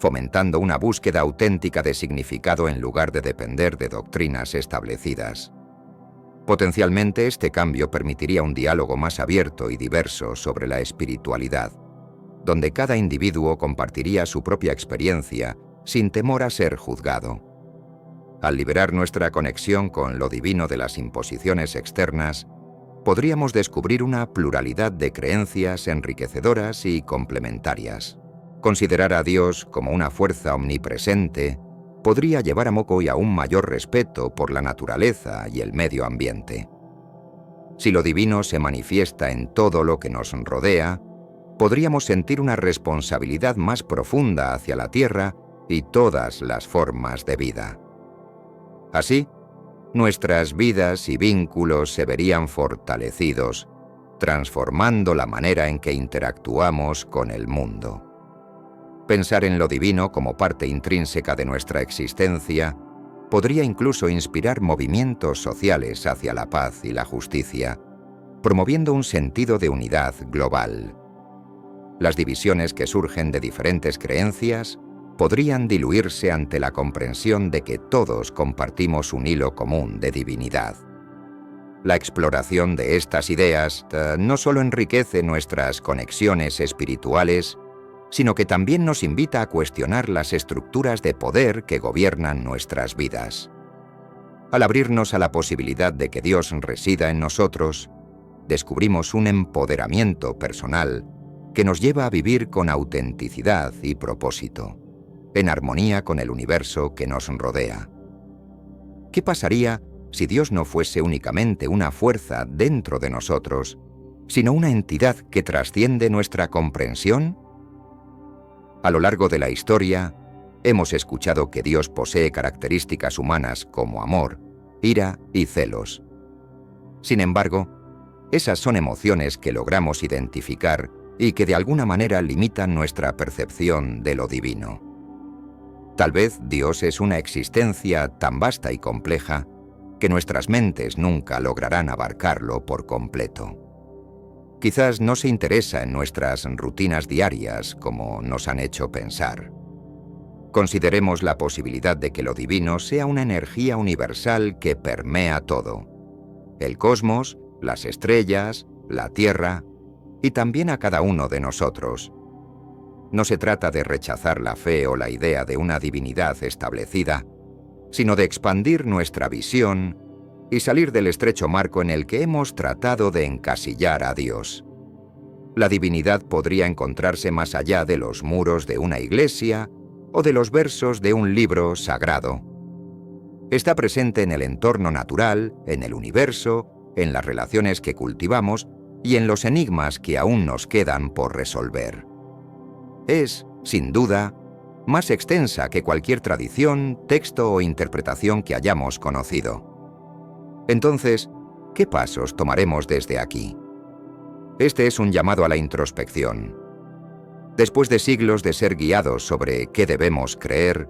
fomentando una búsqueda auténtica de significado en lugar de depender de doctrinas establecidas. Potencialmente, este cambio permitiría un diálogo más abierto y diverso sobre la espiritualidad, donde cada individuo compartiría su propia experiencia sin temor a ser juzgado. Al liberar nuestra conexión con lo divino de las imposiciones externas, podríamos descubrir una pluralidad de creencias enriquecedoras y complementarias. Considerar a Dios como una fuerza omnipresente podría llevar a Mokoi a un mayor respeto por la naturaleza y el medio ambiente. Si lo divino se manifiesta en todo lo que nos rodea, podríamos sentir una responsabilidad más profunda hacia la Tierra y todas las formas de vida. Así, nuestras vidas y vínculos se verían fortalecidos, transformando la manera en que interactuamos con el mundo. Pensar en lo divino como parte intrínseca de nuestra existencia podría incluso inspirar movimientos sociales hacia la paz y la justicia, promoviendo un sentido de unidad global. Las divisiones que surgen de diferentes creencias podrían diluirse ante la comprensión de que todos compartimos un hilo común de divinidad. La exploración de estas ideas no solo enriquece nuestras conexiones espirituales, sino que también nos invita a cuestionar las estructuras de poder que gobiernan nuestras vidas. Al abrirnos a la posibilidad de que Dios resida en nosotros, descubrimos un empoderamiento personal que nos lleva a vivir con autenticidad y propósito, en armonía con el universo que nos rodea. ¿Qué pasaría si Dios no fuese únicamente una fuerza dentro de nosotros, sino una entidad que trasciende nuestra comprensión? A lo largo de la historia, hemos escuchado que Dios posee características humanas como amor, ira y celos. Sin embargo, esas son emociones que logramos identificar y que de alguna manera limitan nuestra percepción de lo divino. Tal vez Dios es una existencia tan vasta y compleja que nuestras mentes nunca lograrán abarcarlo por completo. Quizás no se interesa en nuestras rutinas diarias como nos han hecho pensar. Consideremos la posibilidad de que lo divino sea una energía universal que permea todo: el cosmos, las estrellas, la Tierra y también a cada uno de nosotros. No se trata de rechazar la fe o la idea de una divinidad establecida, sino de expandir nuestra visión y salir del estrecho marco en el que hemos tratado de encasillar a Dios. La divinidad podría encontrarse más allá de los muros de una iglesia o de los versos de un libro sagrado. Está presente en el entorno natural, en el universo, en las relaciones que cultivamos y en los enigmas que aún nos quedan por resolver. Es, sin duda, más extensa que cualquier tradición, texto o interpretación que hayamos conocido. Entonces, ¿qué pasos tomaremos desde aquí? Este es un llamado a la introspección. Después de siglos de ser guiados sobre qué debemos creer,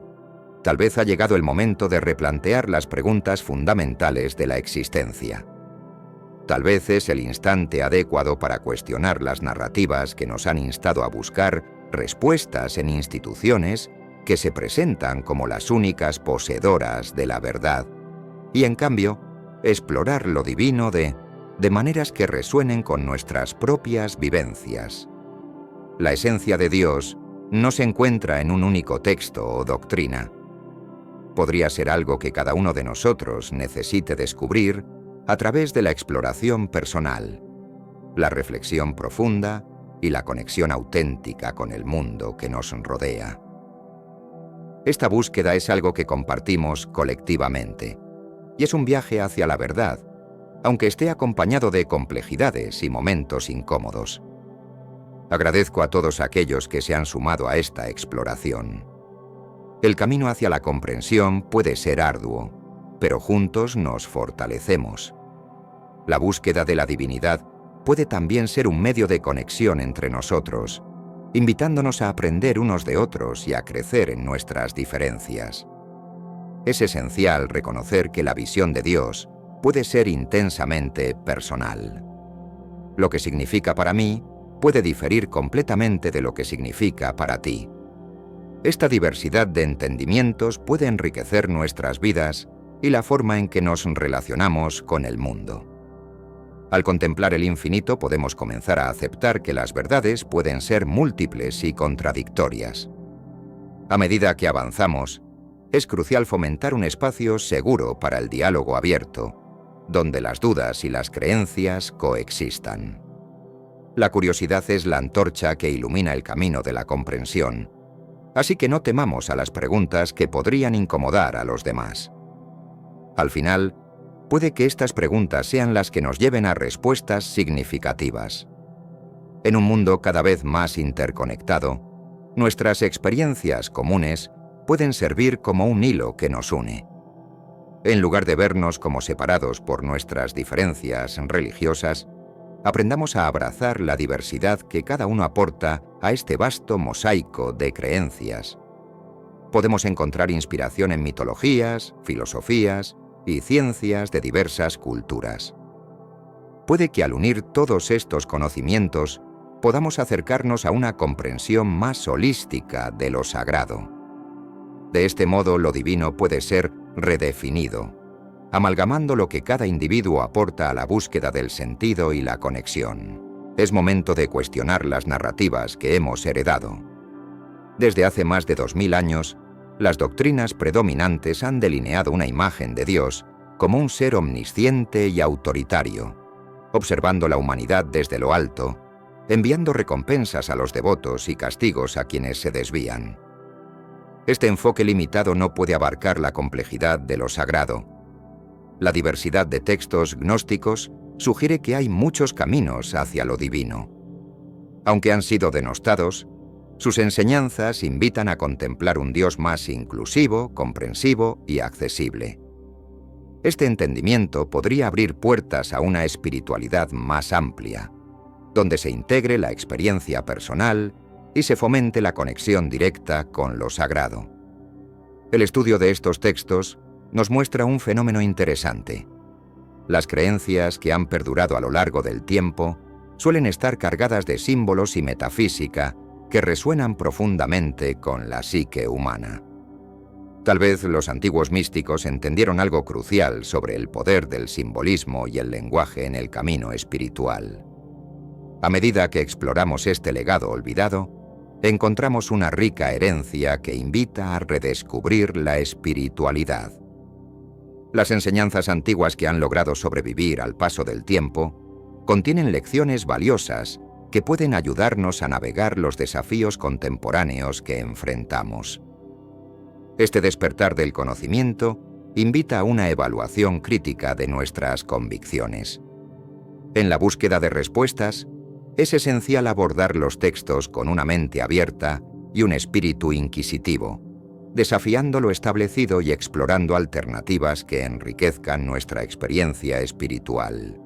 tal vez ha llegado el momento de replantear las preguntas fundamentales de la existencia. Tal vez es el instante adecuado para cuestionar las narrativas que nos han instado a buscar respuestas en instituciones que se presentan como las únicas poseedoras de la verdad, y en cambio, explorar lo divino de maneras que resuenen con nuestras propias vivencias. La esencia de Dios no se encuentra en un único texto o doctrina. Podría ser algo que cada uno de nosotros necesite descubrir a través de la exploración personal, la reflexión profunda y la conexión auténtica con el mundo que nos rodea. Esta búsqueda es algo que compartimos colectivamente, y es un viaje hacia la verdad, aunque esté acompañado de complejidades y momentos incómodos. Agradezco a todos aquellos que se han sumado a esta exploración. El camino hacia la comprensión puede ser arduo, pero juntos nos fortalecemos. La búsqueda de la divinidad puede también ser un medio de conexión entre nosotros, invitándonos a aprender unos de otros y a crecer en nuestras diferencias. Es esencial reconocer que la visión de Dios puede ser intensamente personal. Lo que significa para mí puede diferir completamente de lo que significa para ti. Esta diversidad de entendimientos puede enriquecer nuestras vidas y la forma en que nos relacionamos con el mundo. Al contemplar el infinito podemos comenzar a aceptar que las verdades pueden ser múltiples y contradictorias. A medida que avanzamos, es crucial fomentar un espacio seguro para el diálogo abierto, donde las dudas y las creencias coexistan. La curiosidad es la antorcha que ilumina el camino de la comprensión, así que no temamos a las preguntas que podrían incomodar a los demás. Al final, puede que estas preguntas sean las que nos lleven a respuestas significativas. En un mundo cada vez más interconectado, nuestras experiencias comunes pueden servir como un hilo que nos une. En lugar de vernos como separados por nuestras diferencias religiosas, aprendamos a abrazar la diversidad que cada uno aporta a este vasto mosaico de creencias. Podemos encontrar inspiración en mitologías, filosofías y ciencias de diversas culturas. Puede que al unir todos estos conocimientos podamos acercarnos a una comprensión más holística de lo sagrado. De este modo, lo divino puede ser redefinido, amalgamando lo que cada individuo aporta a la búsqueda del sentido y la conexión. Es momento de cuestionar las narrativas que hemos heredado. Desde hace más de 2000 años, las doctrinas predominantes han delineado una imagen de Dios como un ser omnisciente y autoritario, observando la humanidad desde lo alto, enviando recompensas a los devotos y castigos a quienes se desvían. Este enfoque limitado no puede abarcar la complejidad de lo sagrado. La diversidad de textos gnósticos sugiere que hay muchos caminos hacia lo divino. Aunque han sido denostados, sus enseñanzas invitan a contemplar un Dios más inclusivo, comprensivo y accesible. Este entendimiento podría abrir puertas a una espiritualidad más amplia, donde se integre la experiencia personal y se fomente la conexión directa con lo sagrado. El estudio de estos textos nos muestra un fenómeno interesante. Las creencias que han perdurado a lo largo del tiempo suelen estar cargadas de símbolos y metafísica que resuenan profundamente con la psique humana. Tal vez los antiguos místicos entendieron algo crucial sobre el poder del simbolismo y el lenguaje en el camino espiritual. A medida que exploramos este legado olvidado, encontramos una rica herencia que invita a redescubrir la espiritualidad. Las enseñanzas antiguas que han logrado sobrevivir al paso del tiempo contienen lecciones valiosas que pueden ayudarnos a navegar los desafíos contemporáneos que enfrentamos. Este despertar del conocimiento invita a una evaluación crítica de nuestras convicciones. En la búsqueda de respuestas, es esencial abordar los textos con una mente abierta y un espíritu inquisitivo, desafiando lo establecido y explorando alternativas que enriquezcan nuestra experiencia espiritual.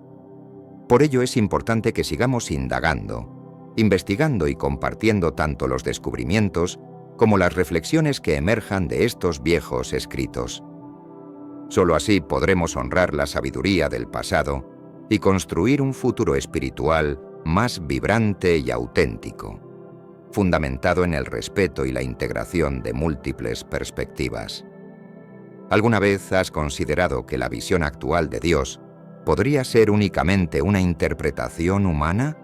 Por ello es importante que sigamos indagando, investigando y compartiendo tanto los descubrimientos como las reflexiones que emerjan de estos viejos escritos. Solo así podremos honrar la sabiduría del pasado y construir un futuro espiritual más vibrante y auténtico, fundamentado en el respeto y la integración de múltiples perspectivas. ¿Alguna vez has considerado que la visión actual de Dios podría ser únicamente una interpretación humana?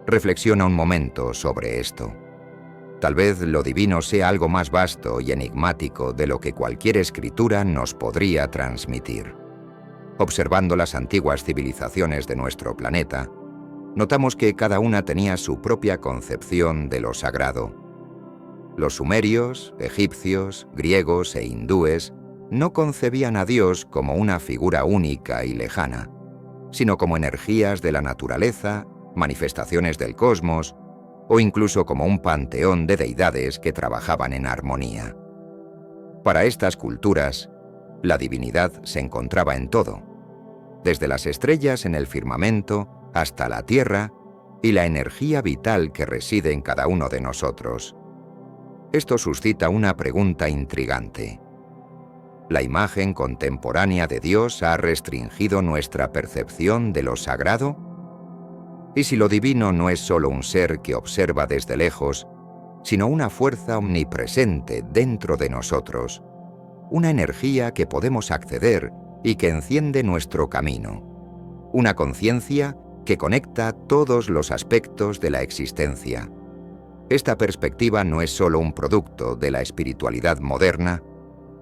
Reflexiona un momento sobre esto. Tal vez lo divino sea algo más vasto y enigmático de lo que cualquier escritura nos podría transmitir. Observando las antiguas civilizaciones de nuestro planeta, notamos que cada una tenía su propia concepción de lo sagrado. Los sumerios, egipcios, griegos e hindúes no concebían a Dios como una figura única y lejana, sino como energías de la naturaleza, manifestaciones del cosmos, o incluso como un panteón de deidades que trabajaban en armonía. Para estas culturas, la divinidad se encontraba en todo, desde las estrellas en el firmamento hasta la tierra y la energía vital que reside en cada uno de nosotros. Esto suscita una pregunta intrigante. ¿La imagen contemporánea de Dios ha restringido nuestra percepción de lo sagrado? ¿Y si lo divino no es solo un ser que observa desde lejos, sino una fuerza omnipresente dentro de nosotros, una energía que podemos acceder y que enciende nuestro camino, una conciencia que conecta todos los aspectos de la existencia. Esta perspectiva no es solo un producto de la espiritualidad moderna,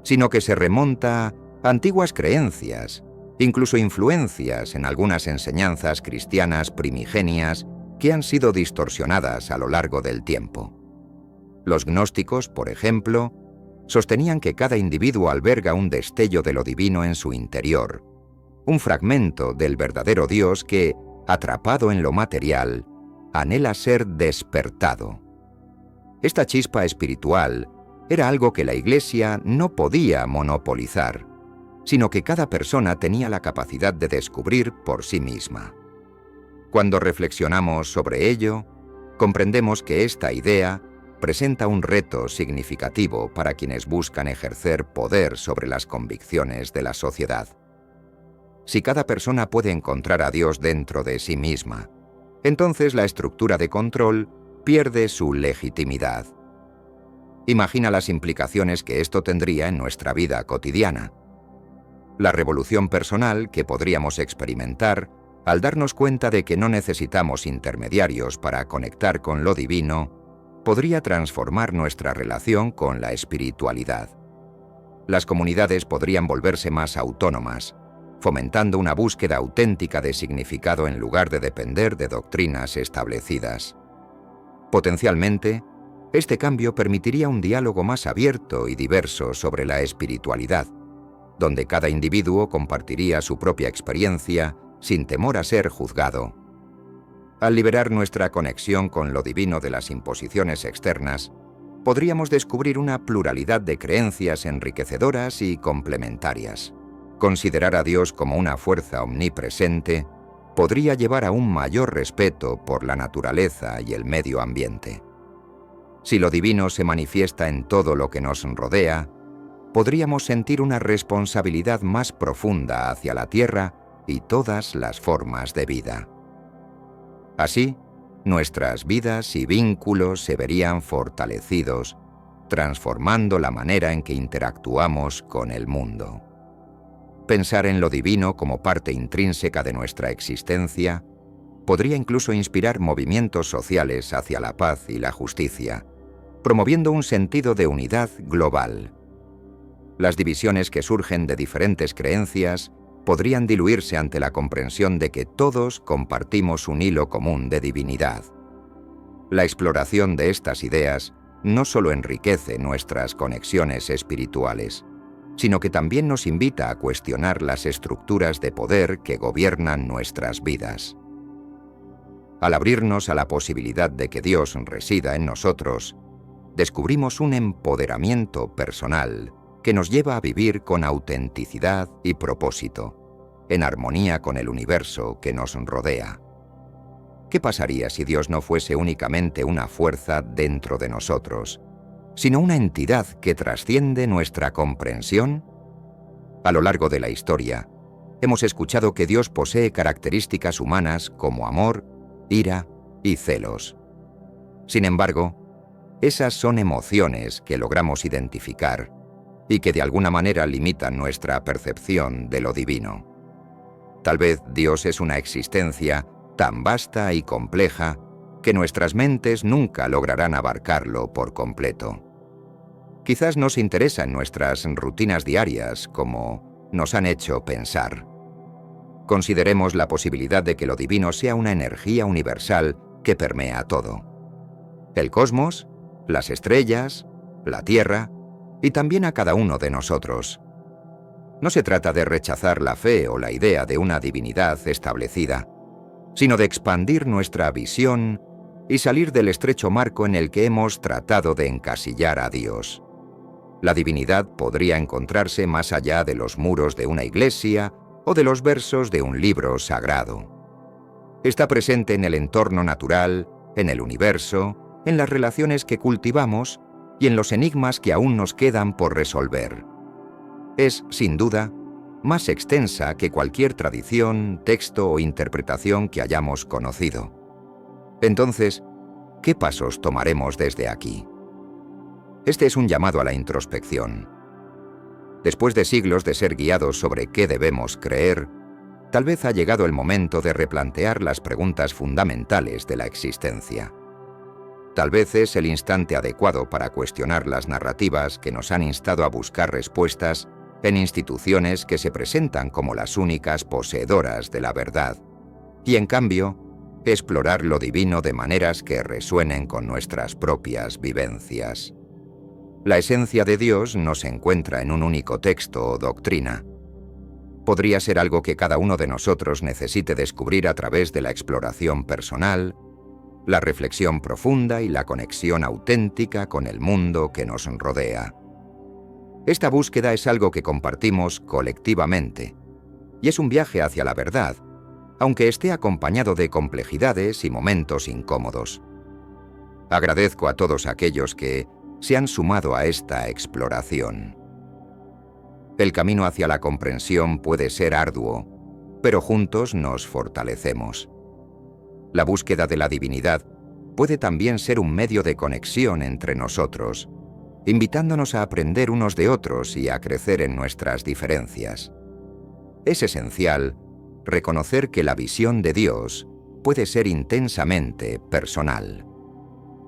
sino que se remonta a antiguas creencias, incluso influencias en algunas enseñanzas cristianas primigenias que han sido distorsionadas a lo largo del tiempo. Los gnósticos, por ejemplo, sostenían que cada individuo alberga un destello de lo divino en su interior, un fragmento del verdadero Dios que, atrapado en lo material, anhela ser despertado. Esta chispa espiritual era algo que la Iglesia no podía monopolizar, sino que cada persona tenía la capacidad de descubrir por sí misma. Cuando reflexionamos sobre ello, comprendemos que esta idea presenta un reto significativo para quienes buscan ejercer poder sobre las convicciones de la sociedad. Si cada persona puede encontrar a Dios dentro de sí misma, entonces la estructura de control pierde su legitimidad. Imagina las implicaciones que esto tendría en nuestra vida cotidiana. La revolución personal que podríamos experimentar al darnos cuenta de que no necesitamos intermediarios para conectar con lo divino, podría transformar nuestra relación con la espiritualidad. Las comunidades podrían volverse más autónomas, fomentando una búsqueda auténtica de significado en lugar de depender de doctrinas establecidas. Potencialmente, este cambio permitiría un diálogo más abierto y diverso sobre la espiritualidad, donde cada individuo compartiría su propia experiencia sin temor a ser juzgado. Al liberar nuestra conexión con lo divino de las imposiciones externas, podríamos descubrir una pluralidad de creencias enriquecedoras y complementarias. Considerar a Dios como una fuerza omnipresente podría llevar a un mayor respeto por la naturaleza y el medio ambiente. Si lo divino se manifiesta en todo lo que nos rodea, podríamos sentir una responsabilidad más profunda hacia la tierra y todas las formas de vida. Así, nuestras vidas y vínculos se verían fortalecidos, transformando la manera en que interactuamos con el mundo. Pensar en lo divino como parte intrínseca de nuestra existencia podría incluso inspirar movimientos sociales hacia la paz y la justicia, promoviendo un sentido de unidad global. Las divisiones que surgen de diferentes creencias podrían diluirse ante la comprensión de que todos compartimos un hilo común de divinidad. La exploración de estas ideas no solo enriquece nuestras conexiones espirituales, sino que también nos invita a cuestionar las estructuras de poder que gobiernan nuestras vidas. Al abrirnos a la posibilidad de que Dios resida en nosotros, descubrimos un empoderamiento personal que nos lleva a vivir con autenticidad y propósito, en armonía con el universo que nos rodea. ¿Qué pasaría si Dios no fuese únicamente una fuerza dentro de nosotros, sino una entidad que trasciende nuestra comprensión? A lo largo de la historia, hemos escuchado que Dios posee características humanas como amor, ira y celos. Sin embargo, esas son emociones que logramos identificar y que de alguna manera limitan nuestra percepción de lo divino. Tal vez Dios es una existencia tan vasta y compleja que nuestras mentes nunca lograrán abarcarlo por completo. Quizás no se interesa en nuestras rutinas diarias como nos han hecho pensar. Consideremos la posibilidad de que lo divino sea una energía universal que permea todo. El cosmos, las estrellas, la Tierra y también a cada uno de nosotros. No se trata de rechazar la fe o la idea de una divinidad establecida, sino de expandir nuestra visión y salir del estrecho marco en el que hemos tratado de encasillar a Dios. La divinidad podría encontrarse más allá de los muros de una iglesia o de los versos de un libro sagrado. Está presente en el entorno natural, en el universo, en las relaciones que cultivamos y en los enigmas que aún nos quedan por resolver. Es, sin duda, más extensa que cualquier tradición, texto o interpretación que hayamos conocido. Entonces, ¿qué pasos tomaremos desde aquí? Este es un llamado a la introspección. Después de siglos de ser guiados sobre qué debemos creer, tal vez ha llegado el momento de replantear las preguntas fundamentales de la existencia. Tal vez es el instante adecuado para cuestionar las narrativas que nos han instado a buscar respuestas en instituciones que se presentan como las únicas poseedoras de la verdad, y en cambio, explorar lo divino de maneras que resuenen con nuestras propias vivencias. La esencia de Dios no se encuentra en un único texto o doctrina. Podría ser algo que cada uno de nosotros necesite descubrir a través de la exploración personal, la reflexión profunda y la conexión auténtica con el mundo que nos rodea. Esta búsqueda es algo que compartimos colectivamente, y es un viaje hacia la verdad, aunque esté acompañado de complejidades y momentos incómodos. Agradezco a todos aquellos que se han sumado a esta exploración. El camino hacia la comprensión puede ser arduo, pero juntos nos fortalecemos. La búsqueda de la divinidad puede también ser un medio de conexión entre nosotros, invitándonos a aprender unos de otros y a crecer en nuestras diferencias. Es esencial reconocer que la visión de Dios puede ser intensamente personal.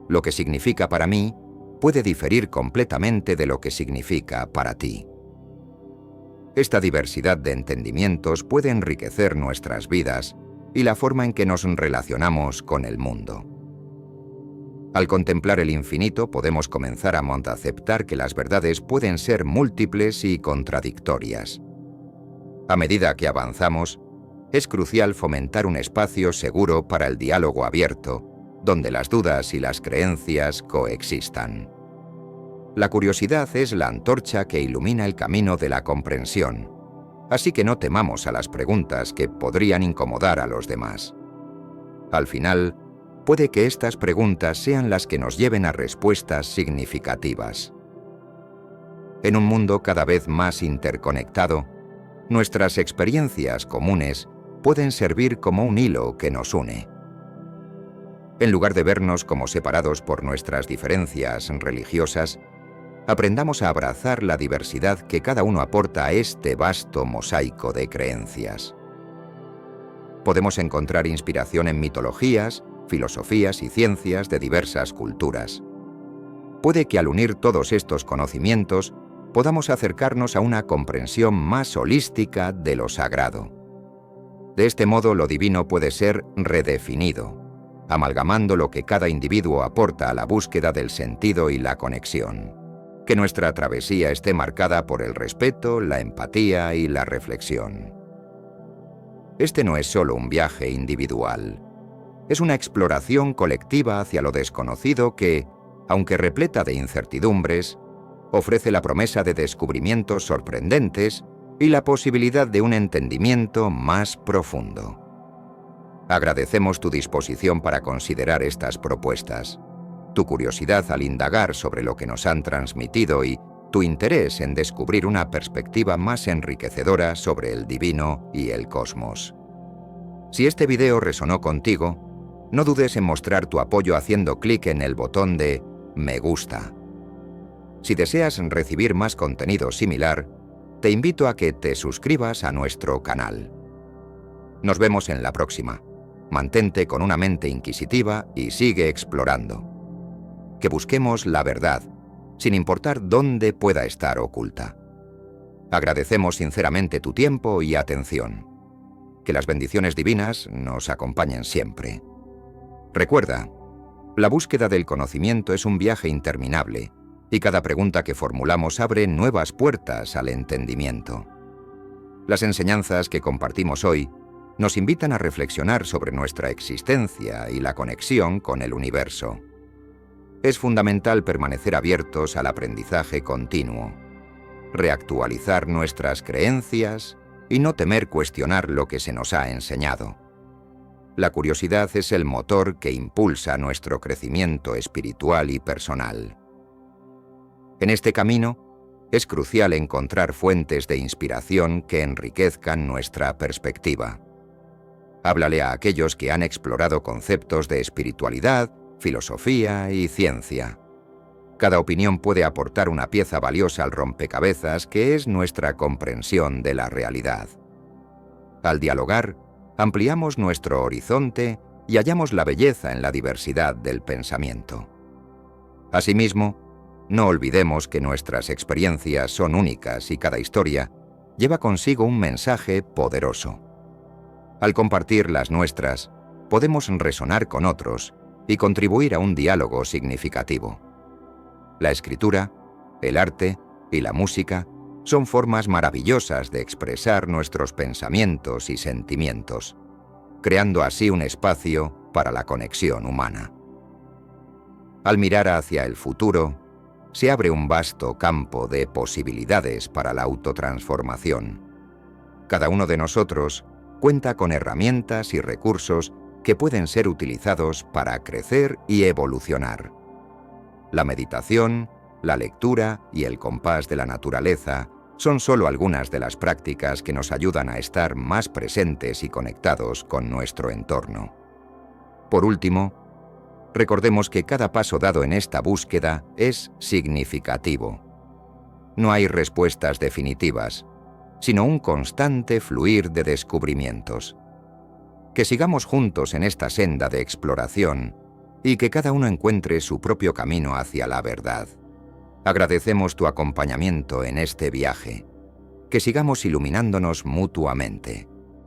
Lo que significa para mí puede diferir completamente de lo que significa para ti. Esta diversidad de entendimientos puede enriquecer nuestras vidas y la forma en que nos relacionamos con el mundo. Al contemplar el infinito, podemos comenzar a aceptar que las verdades pueden ser múltiples y contradictorias. A medida que avanzamos, es crucial fomentar un espacio seguro para el diálogo abierto, donde las dudas y las creencias coexistan. La curiosidad es la antorcha que ilumina el camino de la comprensión, así que no temamos a las preguntas que podrían incomodar a los demás. Al final, puede que estas preguntas sean las que nos lleven a respuestas significativas. En un mundo cada vez más interconectado, nuestras experiencias comunes pueden servir como un hilo que nos une. En lugar de vernos como separados por nuestras diferencias religiosas, aprendamos a abrazar la diversidad que cada uno aporta a este vasto mosaico de creencias. Podemos encontrar inspiración en mitologías, filosofías y ciencias de diversas culturas. Puede que al unir todos estos conocimientos podamos acercarnos a una comprensión más holística de lo sagrado. De este modo, lo divino puede ser redefinido, amalgamando lo que cada individuo aporta a la búsqueda del sentido y la conexión. Que nuestra travesía esté marcada por el respeto, la empatía y la reflexión. Este no es solo un viaje individual. Es una exploración colectiva hacia lo desconocido que, aunque repleta de incertidumbres, ofrece la promesa de descubrimientos sorprendentes y la posibilidad de un entendimiento más profundo. Agradecemos tu disposición para considerar estas propuestas, tu curiosidad al indagar sobre lo que nos han transmitido y tu interés en descubrir una perspectiva más enriquecedora sobre el divino y el cosmos. Si este video resonó contigo, no dudes en mostrar tu apoyo haciendo clic en el botón de Me gusta. Si deseas recibir más contenido similar, te invito a que te suscribas a nuestro canal. Nos vemos en la próxima. Mantente con una mente inquisitiva y sigue explorando. Que busquemos la verdad, sin importar dónde pueda estar oculta. Agradecemos sinceramente tu tiempo y atención. Que las bendiciones divinas nos acompañen siempre. Recuerda, la búsqueda del conocimiento es un viaje interminable, y cada pregunta que formulamos abre nuevas puertas al entendimiento. Las enseñanzas que compartimos hoy nos invitan a reflexionar sobre nuestra existencia y la conexión con el universo. Es fundamental permanecer abiertos al aprendizaje continuo, reactualizar nuestras creencias y no temer cuestionar lo que se nos ha enseñado. La curiosidad es el motor que impulsa nuestro crecimiento espiritual y personal. En este camino, es crucial encontrar fuentes de inspiración que enriquezcan nuestra perspectiva. Háblale a aquellos que han explorado conceptos de espiritualidad, filosofía y ciencia. Cada opinión puede aportar una pieza valiosa al rompecabezas que es nuestra comprensión de la realidad. Al dialogar, ampliamos nuestro horizonte y hallamos la belleza en la diversidad del pensamiento. Asimismo, no olvidemos que nuestras experiencias son únicas y cada historia lleva consigo un mensaje poderoso. Al compartir las nuestras, podemos resonar con otros y contribuir a un diálogo significativo. La escritura, el arte y la música son formas maravillosas de expresar nuestros pensamientos y sentimientos, creando así un espacio para la conexión humana. Al mirar hacia el futuro, se abre un vasto campo de posibilidades para la autotransformación. Cada uno de nosotros cuenta con herramientas y recursos que pueden ser utilizados para crecer y evolucionar. La meditación, la lectura y el compás de la naturaleza son solo algunas de las prácticas que nos ayudan a estar más presentes y conectados con nuestro entorno. Por último, recordemos que cada paso dado en esta búsqueda es significativo. No hay respuestas definitivas, sino un constante fluir de descubrimientos. Que sigamos juntos en esta senda de exploración y que cada uno encuentre su propio camino hacia la verdad. Agradecemos tu acompañamiento en este viaje. Que sigamos iluminándonos mutuamente.